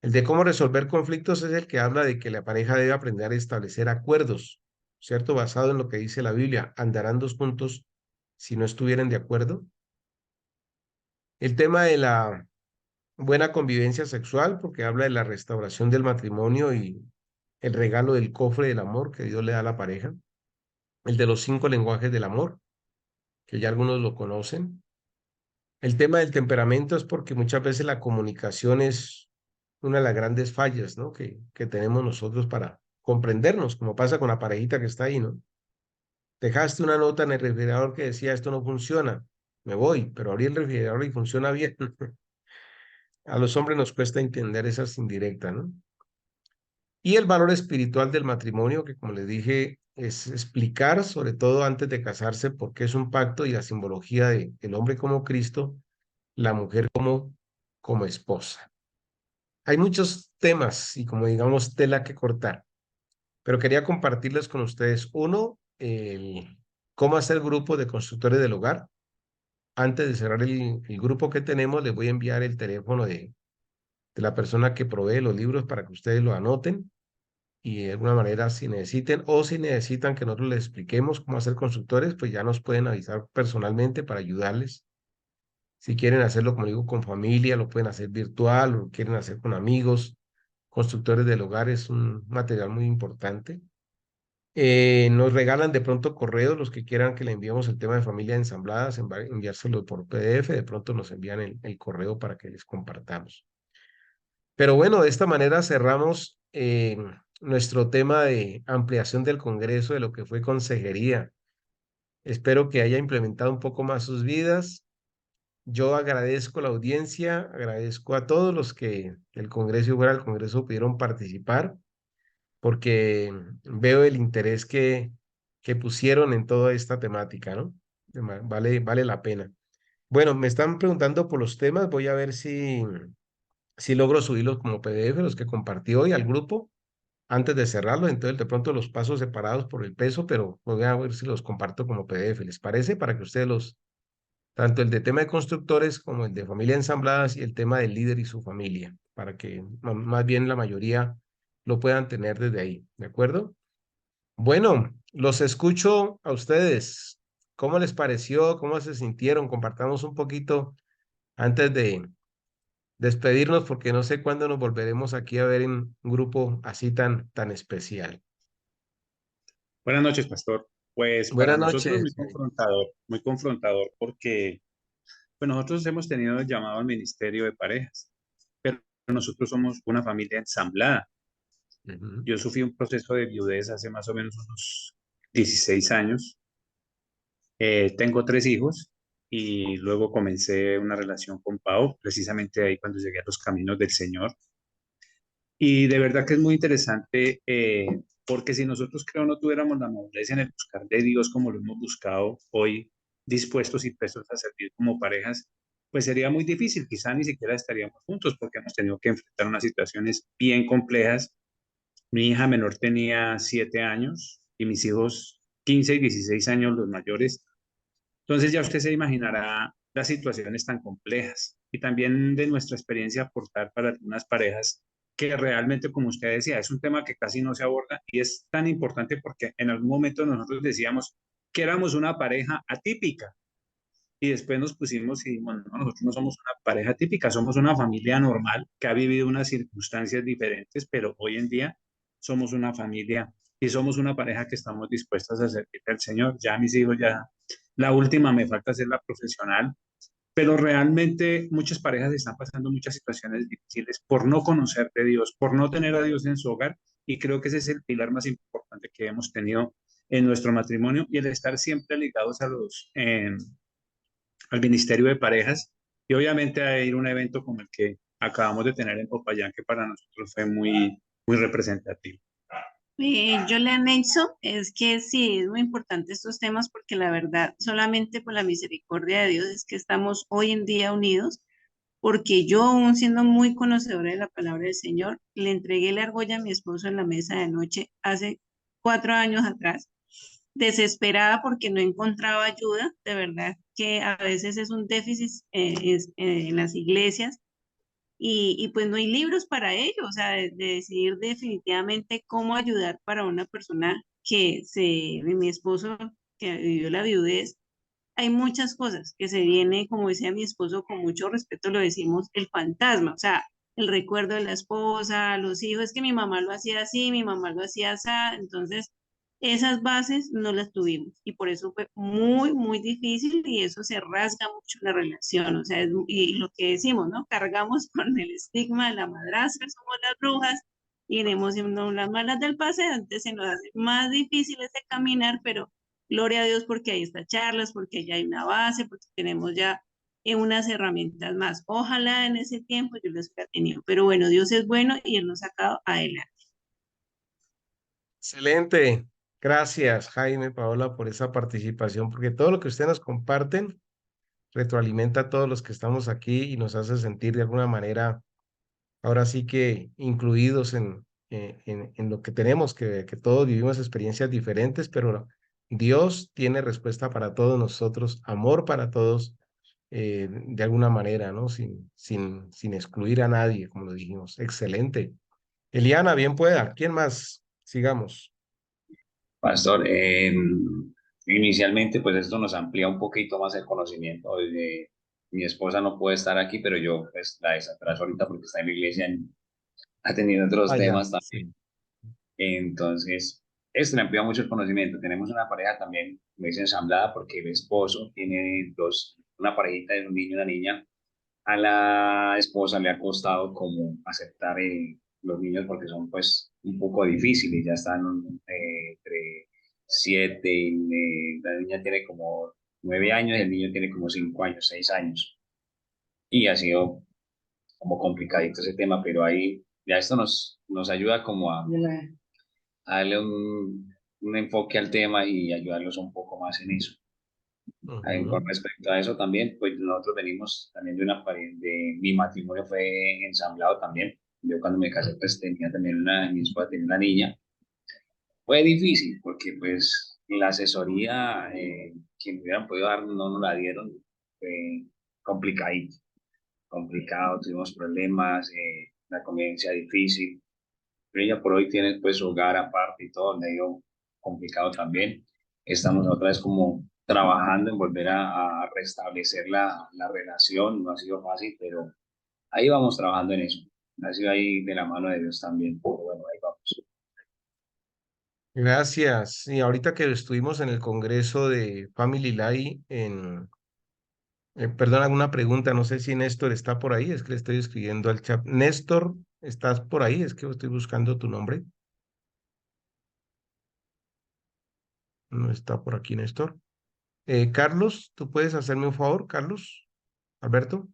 El de cómo resolver conflictos es el que habla de que la pareja debe aprender a establecer acuerdos, ¿cierto? Basado en lo que dice la Biblia, andarán dos juntos si no estuvieran de acuerdo. El tema de la buena convivencia sexual, porque habla de la restauración del matrimonio y el regalo del cofre del amor que Dios le da a la pareja. el de los 5 lenguajes del amor, que ya algunos lo conocen. El tema del temperamento es porque muchas veces la comunicación es una de las grandes fallas, ¿no? Que tenemos nosotros para comprendernos, como pasa con la parejita que está ahí, ¿no? Dejaste una nota en el refrigerador que decía esto no funciona, me voy, pero abrí el refrigerador y funciona bien. A los hombres nos cuesta entender esas indirectas, ¿no? Y el valor espiritual del matrimonio, que como les dije, es explicar, sobre todo antes de casarse, por qué es un pacto y la simbología de el hombre como Cristo, la mujer como esposa. Hay muchos temas y como digamos tela que cortar, pero quería compartirles con ustedes. Uno, cómo hacer grupo de constructores del hogar. Antes de cerrar el grupo que tenemos, les voy a enviar el teléfono de la persona que provee los libros para que ustedes lo anoten y de alguna manera si necesiten o si necesitan que nosotros les expliquemos cómo hacer constructores, pues ya nos pueden avisar personalmente para ayudarles. Si quieren hacerlo, como digo, con familia, lo pueden hacer virtual, o lo quieren hacer con amigos. Constructores del hogar es un material muy importante. Nos regalan de pronto correos, los que quieran que le enviemos el tema de familia ensambladas, enviárselo por PDF, de pronto nos envían el correo para que les compartamos. Pero bueno, de esta manera cerramos nuestro tema de ampliación del Congreso de lo que fue consejería. Espero que haya implementado un poco más sus vidas. Yo agradezco la audiencia, agradezco a todos los que el Congreso y fuera del Congreso pudieron participar, porque veo el interés que pusieron en toda esta temática, ¿no? Vale la pena. Bueno, me están preguntando por los temas, voy a ver si logro subirlos como PDF, los que compartí hoy al grupo, antes de cerrarlo, entonces de pronto los paso separados por el peso, pero voy a ver si los comparto como PDF, ¿les parece? Para que ustedes tanto el de tema de constructores como el de familia ensambladas y el tema del líder y su familia, para que más bien la mayoría lo puedan tener desde ahí, ¿de acuerdo? Bueno, los escucho a ustedes. ¿Cómo les pareció? ¿Cómo se sintieron? Compartamos un poquito antes de despedirnos, porque no sé cuándo nos volveremos aquí a ver en un grupo así tan especial. Buenas noches, pastor. Pues para Buenas nosotros noches. muy confrontador porque pues nosotros hemos tenido el llamado al ministerio de parejas, pero nosotros somos una familia ensamblada. Ujú. Yo sufrí un proceso de viudez hace más o menos unos 16 años. Tengo 3 hijos y luego comencé una relación con Pau, precisamente ahí cuando llegué a los caminos del Señor. Y de verdad que es muy interesante porque si nosotros creo no tuviéramos la madurez en el buscar de Dios como lo hemos buscado hoy, dispuestos y prestos a servir como parejas, pues sería muy difícil, quizá ni siquiera estaríamos juntos porque hemos tenido que enfrentar unas situaciones bien complejas. Mi hija menor tenía 7 años y mis hijos 15 y 16 años, los mayores. Entonces ya usted se imaginará las situaciones tan complejas y también de nuestra experiencia aportar para algunas parejas que realmente, como usted decía, es un tema que casi no se aborda y es tan importante porque en algún momento nosotros decíamos que éramos una pareja atípica y después nos pusimos y dijimos, no, nosotros no somos una pareja típica, somos una familia normal que ha vivido unas circunstancias diferentes, pero hoy en día somos una familia y somos una pareja que estamos dispuestas a servir al Señor. Ya mis hijos, ya la última me falta ser la profesional, pero realmente muchas parejas están pasando muchas situaciones difíciles por no conocer de Dios, por no tener a Dios en su hogar y creo que ese es el pilar más importante que hemos tenido en nuestro matrimonio y el estar siempre ligados al Ministerio de Parejas y obviamente a ir a un evento como el que acabamos de tener en Popayán, que para nosotros fue muy representativo. Yo le anexo, es que sí, es muy importante estos temas porque la verdad, solamente por la misericordia de Dios es que estamos hoy en día unidos, porque yo, aún siendo muy conocedora de la palabra del Señor, le entregué la argolla a mi esposo en la mesa de noche hace 4 años atrás, desesperada porque no encontraba ayuda, de verdad que a veces es un déficit en las iglesias y pues no hay libros para ello, o sea, de decidir definitivamente cómo ayudar para una persona mi esposo que vivió la viudez. Hay muchas cosas que se viene, como decía mi esposo, con mucho respeto lo decimos, el fantasma, o sea, el recuerdo de la esposa, los hijos, es que mi mamá lo hacía así, mi mamá lo hacía así, entonces esas bases no las tuvimos y por eso fue muy, muy difícil y eso se rasga mucho la relación, o sea, y lo que decimos, ¿no? Cargamos con el estigma de la madrastra, somos las brujas y iremos siendo las malas del paseo, entonces se nos hace más difícil ese caminar, pero gloria a Dios porque hay estas charlas, porque ya hay una base, porque tenemos ya unas herramientas más. Ojalá en ese tiempo yo las hubiera tenido, pero bueno, Dios es bueno y Él nos ha sacado adelante. Excelente. Gracias, Jaime, Paola, por esa participación, porque todo lo que ustedes nos comparten retroalimenta a todos los que estamos aquí y nos hace sentir de alguna manera, ahora sí que incluidos en lo que tenemos, que todos vivimos experiencias diferentes, pero Dios tiene respuesta para todos nosotros, amor para todos, de alguna manera, ¿no? Sin excluir a nadie, como lo dijimos. Excelente. Eliana, bien pueda. ¿Quién más? Sigamos. Pastor, inicialmente pues esto nos amplía un poquito más el conocimiento. Mi esposa no puede estar aquí, pero yo pues la desatraso ahorita porque está en la iglesia, ha tenido otros Ah, ya, temas también. sí. Entonces, esto le amplía mucho el conocimiento. Tenemos una pareja también, me dice ensamblada, porque el esposo tiene una parejita de un niño y una niña. A la esposa le ha costado como aceptar los niños porque son pues un poco difíciles, ya están entre 7, la niña tiene como 9 años, el niño tiene como 5 años, 6 años, y ha sido como complicadito ese tema, pero ahí ya esto nos ayuda como a darle un enfoque al tema y ayudarlos un poco más en eso. Con respecto a eso también, pues nosotros venimos también de mi matrimonio fue ensamblado también. Yo cuando me casé pues tenía también mi esposa tenía una niña. Fue difícil porque pues la asesoría que me hubieran podido dar no nos la dieron. Fue complicadito, complicado, tuvimos problemas, la convivencia difícil. Pero ella por hoy tiene pues su hogar aparte y todo, medio complicado también. Estamos otra vez como trabajando en volver a restablecer la relación, no ha sido fácil, pero ahí vamos trabajando en eso. Ha sido ahí de la mano de Dios también, pero bueno, ahí vamos. Gracias. Y ahorita que estuvimos en el Congreso de Family Life perdón, alguna pregunta, no sé si Néstor está por ahí, es que le estoy escribiendo al chat. Néstor, ¿estás por ahí? Es que estoy buscando tu nombre. No está por aquí, Néstor. Carlos, ¿tú puedes hacerme un favor, Carlos? Alberto,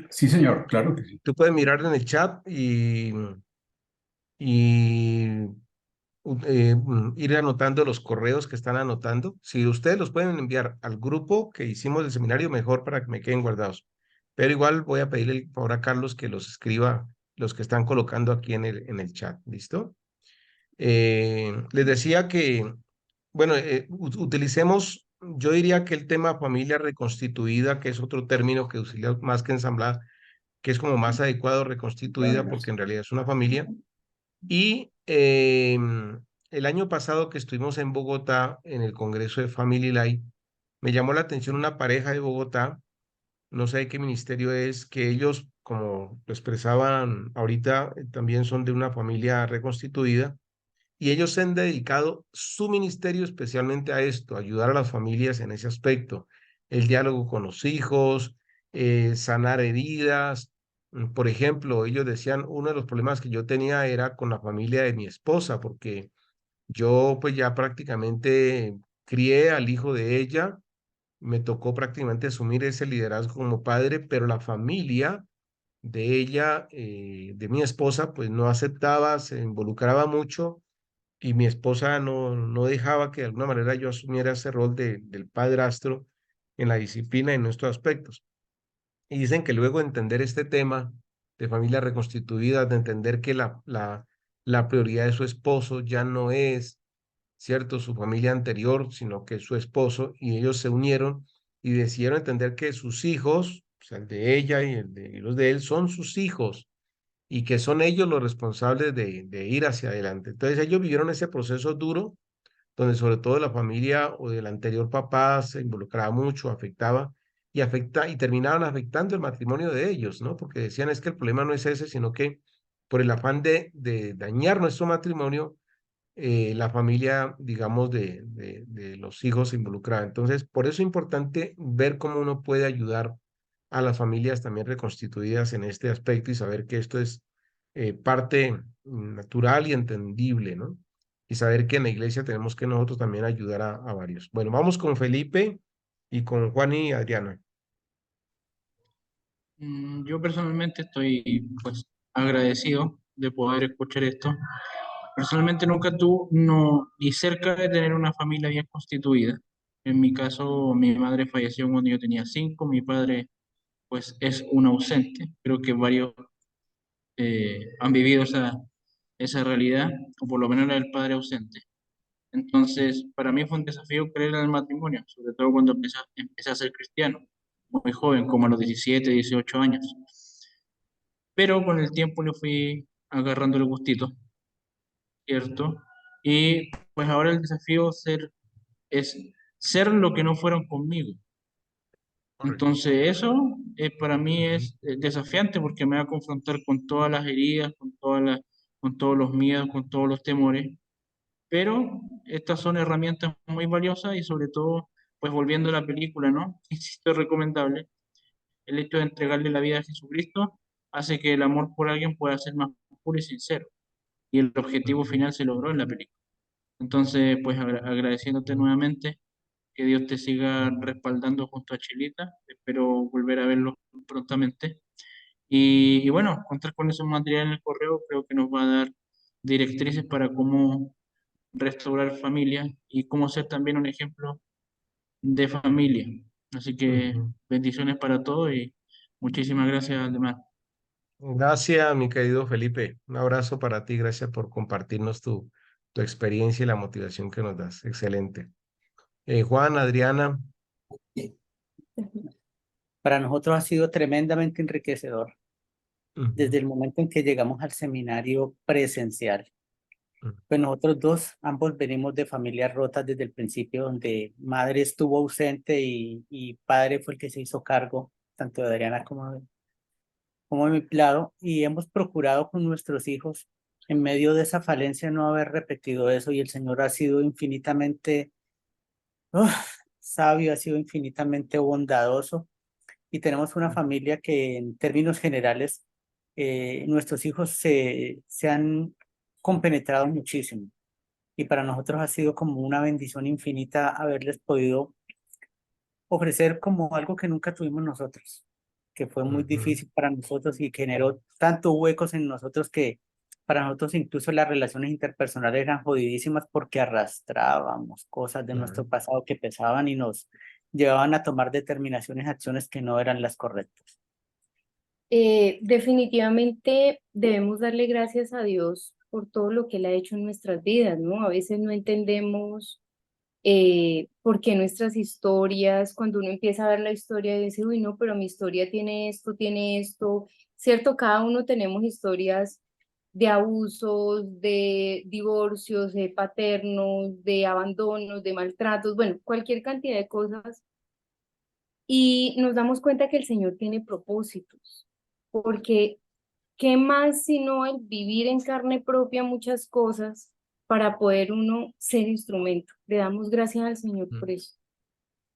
Sí, señor, claro que sí. tú puedes mirar en el chat y ir anotando los correos que están anotando. Si ustedes los pueden enviar al grupo que hicimos del seminario, mejor para que me queden guardados. Pero igual voy a pedirle el favor a Carlos que los escriba, los que están colocando aquí en el chat. ¿Listo? Les decía que, bueno, utilicemos, yo diría que el tema familia reconstituida, que es otro término que utiliza más que ensamblada, que es como más adecuado reconstituida, porque en realidad es una familia. Y el año pasado que estuvimos en Bogotá, en el Congreso de Family Life, me llamó la atención una pareja de Bogotá, no sé de qué ministerio es, que ellos, como lo expresaban ahorita, también son de una familia reconstituida, y ellos se han dedicado su ministerio especialmente a esto, ayudar a las familias en ese aspecto, el diálogo con los hijos, sanar heridas. Por ejemplo, ellos decían, uno de los problemas que yo tenía era con la familia de mi esposa, porque yo pues ya prácticamente crié al hijo de ella, me tocó prácticamente asumir ese liderazgo como padre, pero la familia de ella, de mi esposa, pues no aceptaba, se involucraba mucho y mi esposa no dejaba que de alguna manera yo asumiera ese rol del padrastro en la disciplina en nuestros aspectos. Y dicen que luego de entender este tema de familia reconstituida, de entender que la prioridad de su esposo ya no es, ¿cierto?, su familia anterior, sino que es su esposo, y ellos se unieron y decidieron entender que sus hijos, o sea, el de ella y los de él, son sus hijos y que son ellos los responsables de ir hacia adelante. Entonces ellos vivieron ese proceso duro, donde sobre todo la familia o del anterior papá se involucraba mucho, afectaba y terminaban afectando el matrimonio de ellos, ¿no? Porque decían es que el problema no es ese, sino que por el afán de dañar nuestro matrimonio, la familia, digamos, de los hijos involucrada. Entonces, por eso es importante ver cómo uno puede ayudar a las familias también reconstituidas en este aspecto y saber que esto es parte natural y entendible, ¿no? Y saber que en la iglesia tenemos que nosotros también ayudar a varios. Bueno, vamos con Felipe y con Juan y Adriana. Yo personalmente estoy pues agradecido de poder escuchar esto. Personalmente nunca tuve, no, ni cerca de tener una familia bien constituida. En mi caso, mi madre falleció cuando yo tenía 5, mi padre pues es un ausente. Creo que varios han vivido esa realidad, o por lo menos la del padre ausente. Entonces, para mí fue un desafío creer en el matrimonio, sobre todo cuando empecé a ser cristiano, muy joven, como a los 17, 18 años. Pero con el tiempo le fui agarrando el gustito, ¿cierto? Y pues ahora el desafío es ser lo que no fueron conmigo. Correcto. Entonces eso para mí Ujú, es desafiante porque me va a confrontar con todas las heridas, con todos los miedos, con todos los temores, pero estas son herramientas muy valiosas y sobre todo, pues volviendo a la película, ¿no? Insisto, es recomendable. El hecho de entregarle la vida a Jesucristo hace que el amor por alguien pueda ser más puro y sincero. Y el objetivo ujú, final se logró en la película. Entonces, pues agradeciéndote ujú, nuevamente, que Dios te siga respaldando junto a Chilita. Espero volver a verlo prontamente. Y bueno, contar con esos materiales en el correo creo que nos va a dar directrices para cómo restaurar familia y cómo ser también un ejemplo de familia. Así que ujú. bendiciones para todos y muchísimas gracias, además. Gracias, mi querido Felipe. Un abrazo para ti. Gracias por compartirnos tu experiencia y la motivación que nos das. Excelente. Juan, Adriana. Para nosotros ha sido tremendamente enriquecedor Ujú, desde el momento en que llegamos al seminario presencial. ujú, Pues nosotros dos, ambos venimos de familias rotas desde el principio, donde madre estuvo ausente y padre fue el que se hizo cargo, tanto de Adriana como de mi lado, y hemos procurado con nuestros hijos, en medio de esa falencia, no haber repetido eso, y el Señor ha sido infinitamente uf, sabio, ha sido infinitamente bondadoso, y tenemos una familia que en términos generales, nuestros hijos se han compenetrado muchísimo. Y para nosotros ha sido como una bendición infinita haberles podido ofrecer como algo que nunca tuvimos nosotros, que fue muy ujú. difícil para nosotros y generó tantos huecos en nosotros que para nosotros incluso las relaciones interpersonales eran jodidísimas porque arrastrábamos cosas de nuestro Claro. pasado que pesaban y nos llevaban a tomar determinaciones, acciones que no eran las correctas. Definitivamente debemos darle gracias a Dios por todo lo que Él ha hecho en nuestras vidas, ¿no? A veces no entendemos por qué nuestras historias, cuando uno empieza a ver la historia, dice, uy, no, pero mi historia tiene esto, ¿cierto? Cada uno tenemos historias de abusos, de divorcios, de paternos, de abandonos, de maltratos, bueno, cualquier cantidad de cosas. Y nos damos cuenta que el Señor tiene propósitos, porque ¿qué más sino el vivir en carne propia muchas cosas para poder uno ser instrumento? Le damos gracias al Señor por Mm, eso.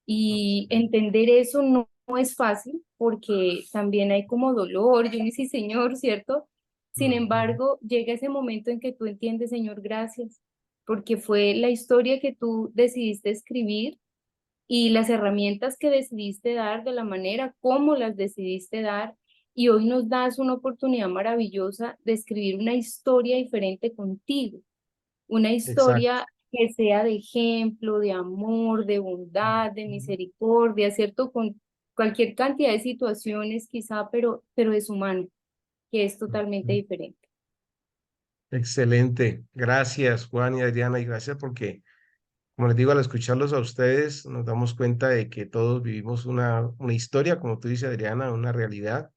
Y excelente. entender eso no es fácil porque también hay como dolor, yo ni sí, Señor, ¿cierto? Sin Ujú, embargo, llega ese momento en que tú entiendes, Señor, gracias, porque fue la historia que tú decidiste escribir y las herramientas que decidiste dar, de la manera como las decidiste dar, y hoy nos das una oportunidad maravillosa de escribir una historia diferente contigo, una exacto. historia que sea de ejemplo, de amor, de bondad, de Ujú, misericordia, ¿cierto? Con cualquier cantidad de situaciones quizá, pero es humano, que es totalmente ujú. diferente. Excelente. Gracias, Juan y Adriana, y gracias porque, como les digo, al escucharlos a ustedes, nos damos cuenta de que todos vivimos una historia, como tú dices, Adriana, una realidad,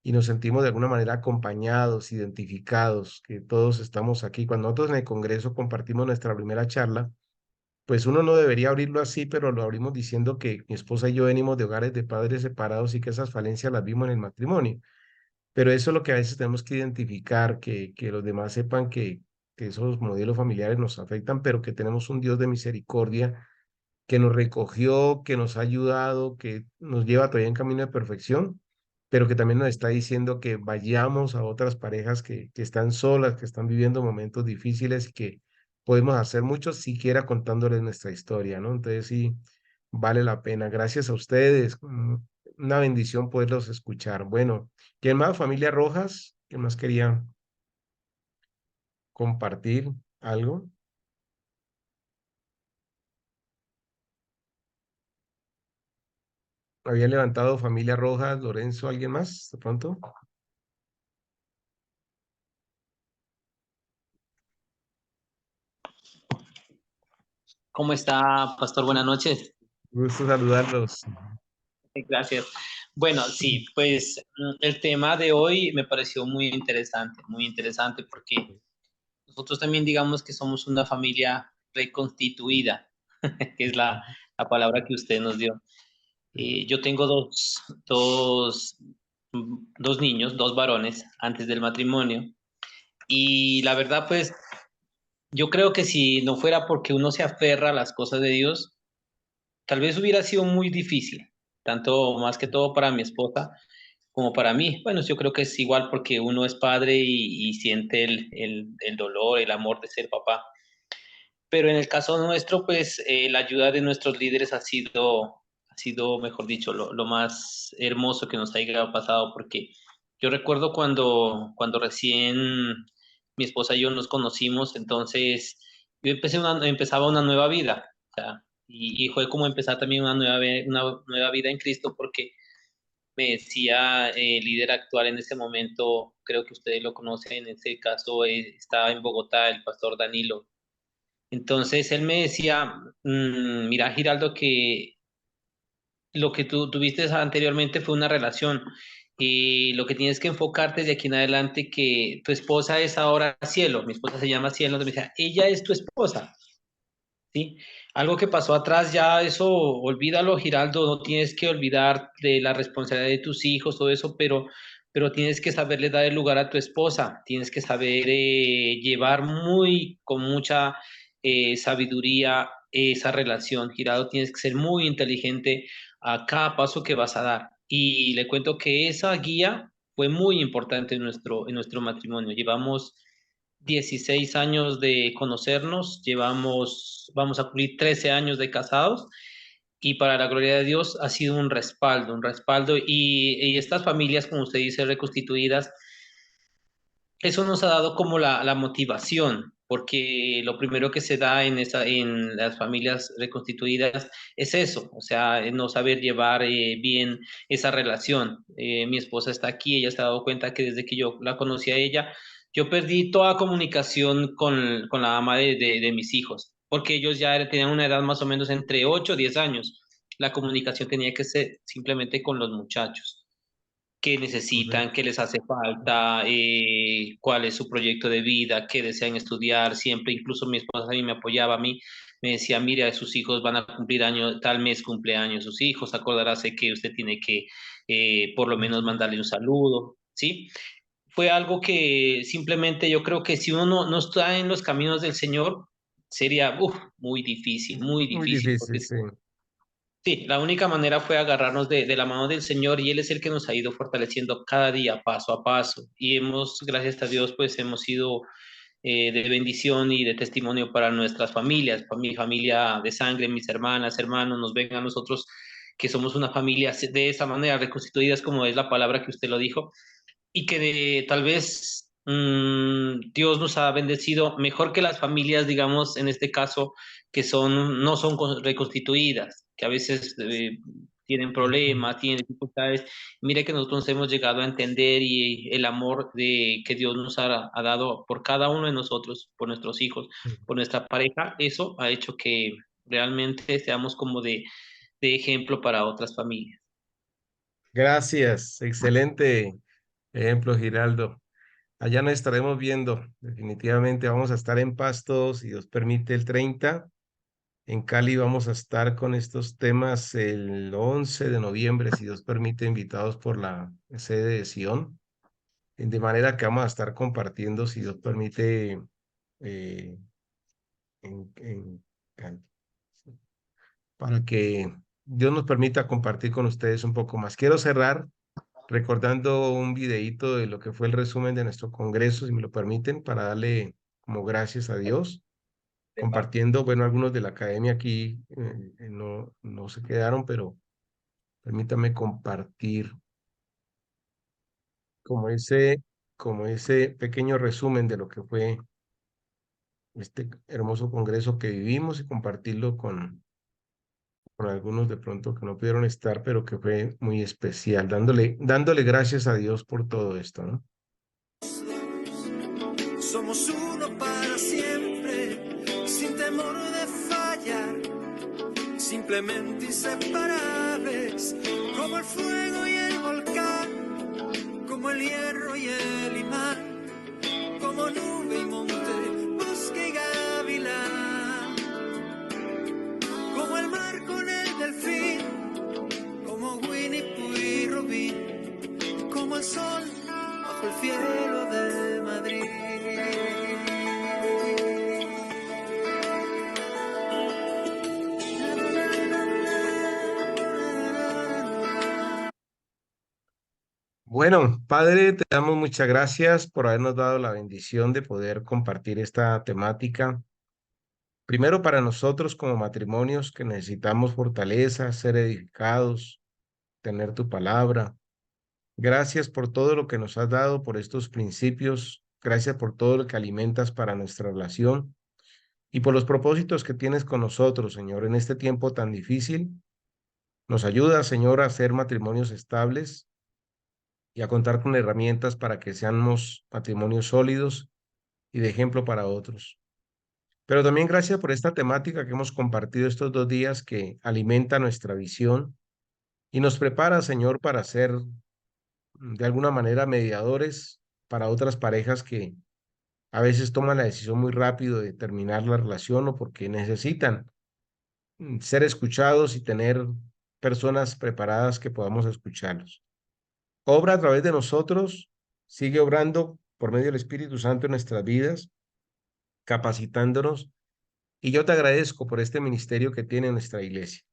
y nos sentimos de alguna manera acompañados, identificados, que todos estamos aquí. Cuando nosotros en el Congreso compartimos nuestra primera charla, pues uno no debería abrirlo así, pero lo abrimos diciendo que mi esposa y yo venimos de hogares de padres separados y que esas falencias las vimos en el matrimonio. Pero eso es lo que a veces tenemos que identificar, que los demás sepan que que esos modelos familiares nos afectan, pero que tenemos un Dios de misericordia que nos recogió, que nos ha ayudado, que nos lleva todavía en camino de perfección, pero que también nos está diciendo que vayamos a otras parejas que están solas, que están viviendo momentos difíciles y que podemos hacer mucho siquiera contándoles nuestra historia, ¿no? Entonces sí, vale la pena. Gracias a ustedes. Una bendición poderlos escuchar. Bueno, ¿quién más? Familia Rojas, ¿quién más quería compartir algo? Había levantado Familia Rojas, Lorenzo, ¿alguien más de pronto? ¿Cómo está, pastor? Buenas noches. Gusto saludarlos. Gracias. Bueno, sí, pues el tema de hoy me pareció muy interesante porque nosotros también digamos que somos una familia reconstituida, que es la palabra que usted nos dio. Yo tengo dos niños, dos varones antes del matrimonio y la verdad pues yo creo que si no fuera porque uno se aferra a las cosas de Dios, tal vez hubiera sido muy difícil, tanto más que todo para mi esposa como para mí. Bueno, yo creo que es igual porque uno es padre y siente el dolor, el amor de ser papá. Pero en el caso nuestro, pues la ayuda de nuestros líderes ha sido, mejor dicho, lo más hermoso que nos haya pasado, porque yo recuerdo cuando recién mi esposa y yo nos conocimos, entonces yo empezaba una nueva vida, o sea, y fue como empezar también una nueva vida en Cristo, porque me decía el líder actual en ese momento, creo que ustedes lo conocen, en ese caso estaba en Bogotá, el pastor Danilo. Entonces él me decía, mira, Giraldo, que lo que tú tuviste anteriormente fue una relación y lo que tienes que enfocarte de aquí en adelante que tu esposa es ahora Cielo, mi esposa se llama Cielo, entonces me decía, ella es tu esposa, ¿sí? Algo que pasó atrás ya, eso olvídalo, Giraldo, no tienes que olvidar de la responsabilidad de tus hijos, todo eso, pero tienes que saberle dar el lugar a tu esposa, tienes que saber llevar con mucha sabiduría esa relación, Giraldo, tienes que ser muy inteligente a cada paso que vas a dar. Y le cuento que esa guía fue muy importante en nuestro matrimonio. Llevamos 16 años de conocernos, vamos a cumplir 13 años de casados y para la gloria de Dios ha sido un respaldo y estas familias, como usted dice, reconstituidas, eso nos ha dado como la motivación, porque lo primero que se da en las familias reconstituidas es eso, o sea, no saber llevar bien esa relación. Mi esposa está aquí, ella se ha dado cuenta que desde que yo la conocí a ella, yo perdí toda comunicación con la mamá de mis hijos, porque ellos ya tenían una edad más o menos entre 8 y 10 años. La comunicación tenía que ser simplemente con los muchachos qué necesitan, Correcto. qué les hace falta, cuál es su proyecto de vida, qué desean estudiar. Siempre, incluso mi esposa a mí me apoyaba a mí, me decía, mira, sus hijos van a cumplir años, tal mes cumpleaños sus hijos, acordaráse que usted tiene que por lo menos mandarle un saludo, ¿sí? Fue algo que simplemente yo creo que si uno no está en los caminos del Señor, sería muy Muy difícil, difícil, porque sí. sí, la única manera fue agarrarnos de la mano del Señor y Él es el que nos ha ido fortaleciendo cada día, paso a paso. Y gracias a Dios, pues hemos sido de bendición y de testimonio para nuestras familias, para mi familia de sangre, mis hermanas, hermanos, nos ven a nosotros que somos una familia de esa manera, reconstituidas como es la palabra que usted lo dijo, y que tal vez Dios nos ha bendecido mejor que las familias, digamos, en este caso, que no son reconstituidas, que a veces tienen Ujú. problemas, tienen dificultades. Mire que nosotros hemos llegado a entender y el amor que Dios nos ha dado por cada uno de nosotros, por nuestros hijos, por nuestra pareja, eso ha hecho que realmente seamos como de ejemplo para otras familias. Gracias, excelente ejemplo, Giraldo. Allá nos estaremos viendo. Definitivamente vamos a estar en Pasto, si Dios permite, el 30. En Cali vamos a estar con estos temas el 11 de noviembre, si Dios permite, invitados por la sede de Sion. De manera que vamos a estar compartiendo, si Dios permite, eh, en- para que Dios nos permita compartir con ustedes un poco más. Quiero cerrar recordando un videíto de lo que fue el resumen de nuestro congreso, si me lo permiten, para darle como gracias a Dios, compartiendo, bueno, algunos de la academia aquí no se quedaron, pero permítame compartir como ese pequeño resumen de lo que fue este hermoso congreso que vivimos y compartirlo con algunos de pronto que no pudieron estar, pero que fue muy especial, dándole gracias a Dios por todo esto, ¿no? Somos uno para siempre, sin temor de fallar, simplemente inseparables, como el fuego y el volcán, como el hierro y el imán, como nube y monte, bosque y gavilán, como el mar con el delfín, como Winnie Pooh y Rubí, como el sol bajo el cielo de Madrid. Bueno, Padre, te damos muchas gracias por habernos dado la bendición de poder compartir esta temática. Primero para nosotros como matrimonios que necesitamos fortaleza, ser edificados, tener tu palabra. Gracias por todo lo que nos has dado, por estos principios. Gracias por todo lo que alimentas para nuestra relación y por los propósitos que tienes con nosotros, Señor, en este tiempo tan difícil. Nos ayuda, Señor, a ser matrimonios estables y a contar con herramientas para que seamos matrimonios sólidos y de ejemplo para otros. Pero también gracias por esta temática que hemos compartido estos 2 días que alimenta nuestra visión y nos prepara, Señor, para ser de alguna manera mediadores para otras parejas que a veces toman la decisión muy rápido de terminar la relación o porque necesitan ser escuchados y tener personas preparadas que podamos escucharlos. Obra a través de nosotros, sigue obrando por medio del Espíritu Santo en nuestras vidas, capacitándonos. Y yo te agradezco por este ministerio que tiene nuestra iglesia.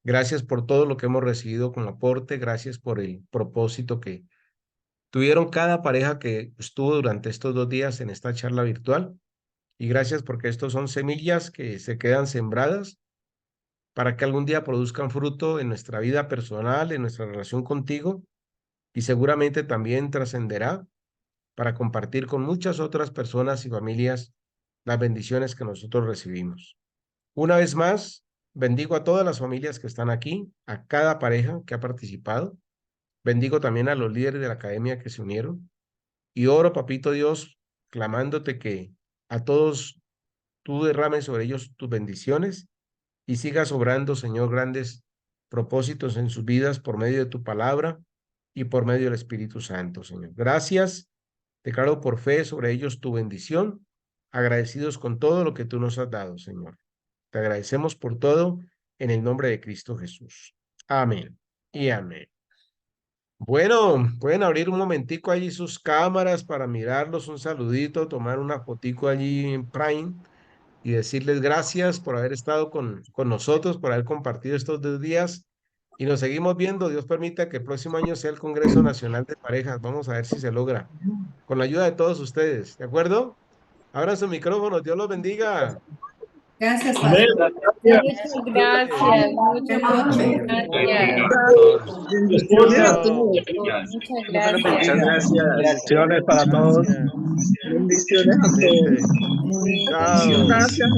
Gracias por todo lo que hemos recibido como aporte. Gracias por el propósito que tuvieron cada pareja que estuvo durante estos 2 días en esta charla virtual. Y gracias porque estos son semillas que se quedan sembradas para que algún día produzcan fruto en nuestra vida personal, en nuestra relación contigo, y seguramente también trascenderá para compartir con muchas otras personas y familias las bendiciones que nosotros recibimos. Una vez más, bendigo a todas las familias que están aquí, a cada pareja que ha participado. Bendigo también a los líderes de la academia que se unieron. Y oro, papito Dios, clamándote que a todos tú derrames sobre ellos tus bendiciones y sigas obrando, Señor, grandes propósitos en sus vidas por medio de tu palabra y por medio del Espíritu Santo, Señor. Gracias. Declaro por fe sobre ellos tu bendición, agradecidos con todo lo que tú nos has dado, Señor. Te agradecemos por todo en el nombre de Cristo Jesús. Amén y amén. Bueno, pueden abrir un momentico allí sus cámaras para mirarlos, un saludito, tomar una fotico allí en Prime y decirles gracias por haber estado con nosotros, por haber compartido estos 2 días y nos seguimos viendo. Dios permita que el próximo año sea el Congreso Nacional de Parejas. Vamos a ver si se logra con la ayuda de todos ustedes. ¿De acuerdo? Abran su micrófono. Dios los bendiga. Gracias, Padre. Muchas gracias, muchas gracias. Muchas gracias. Muchas gracias. Bendiciones para todos. Bendiciones a todos. Chao. Gracias,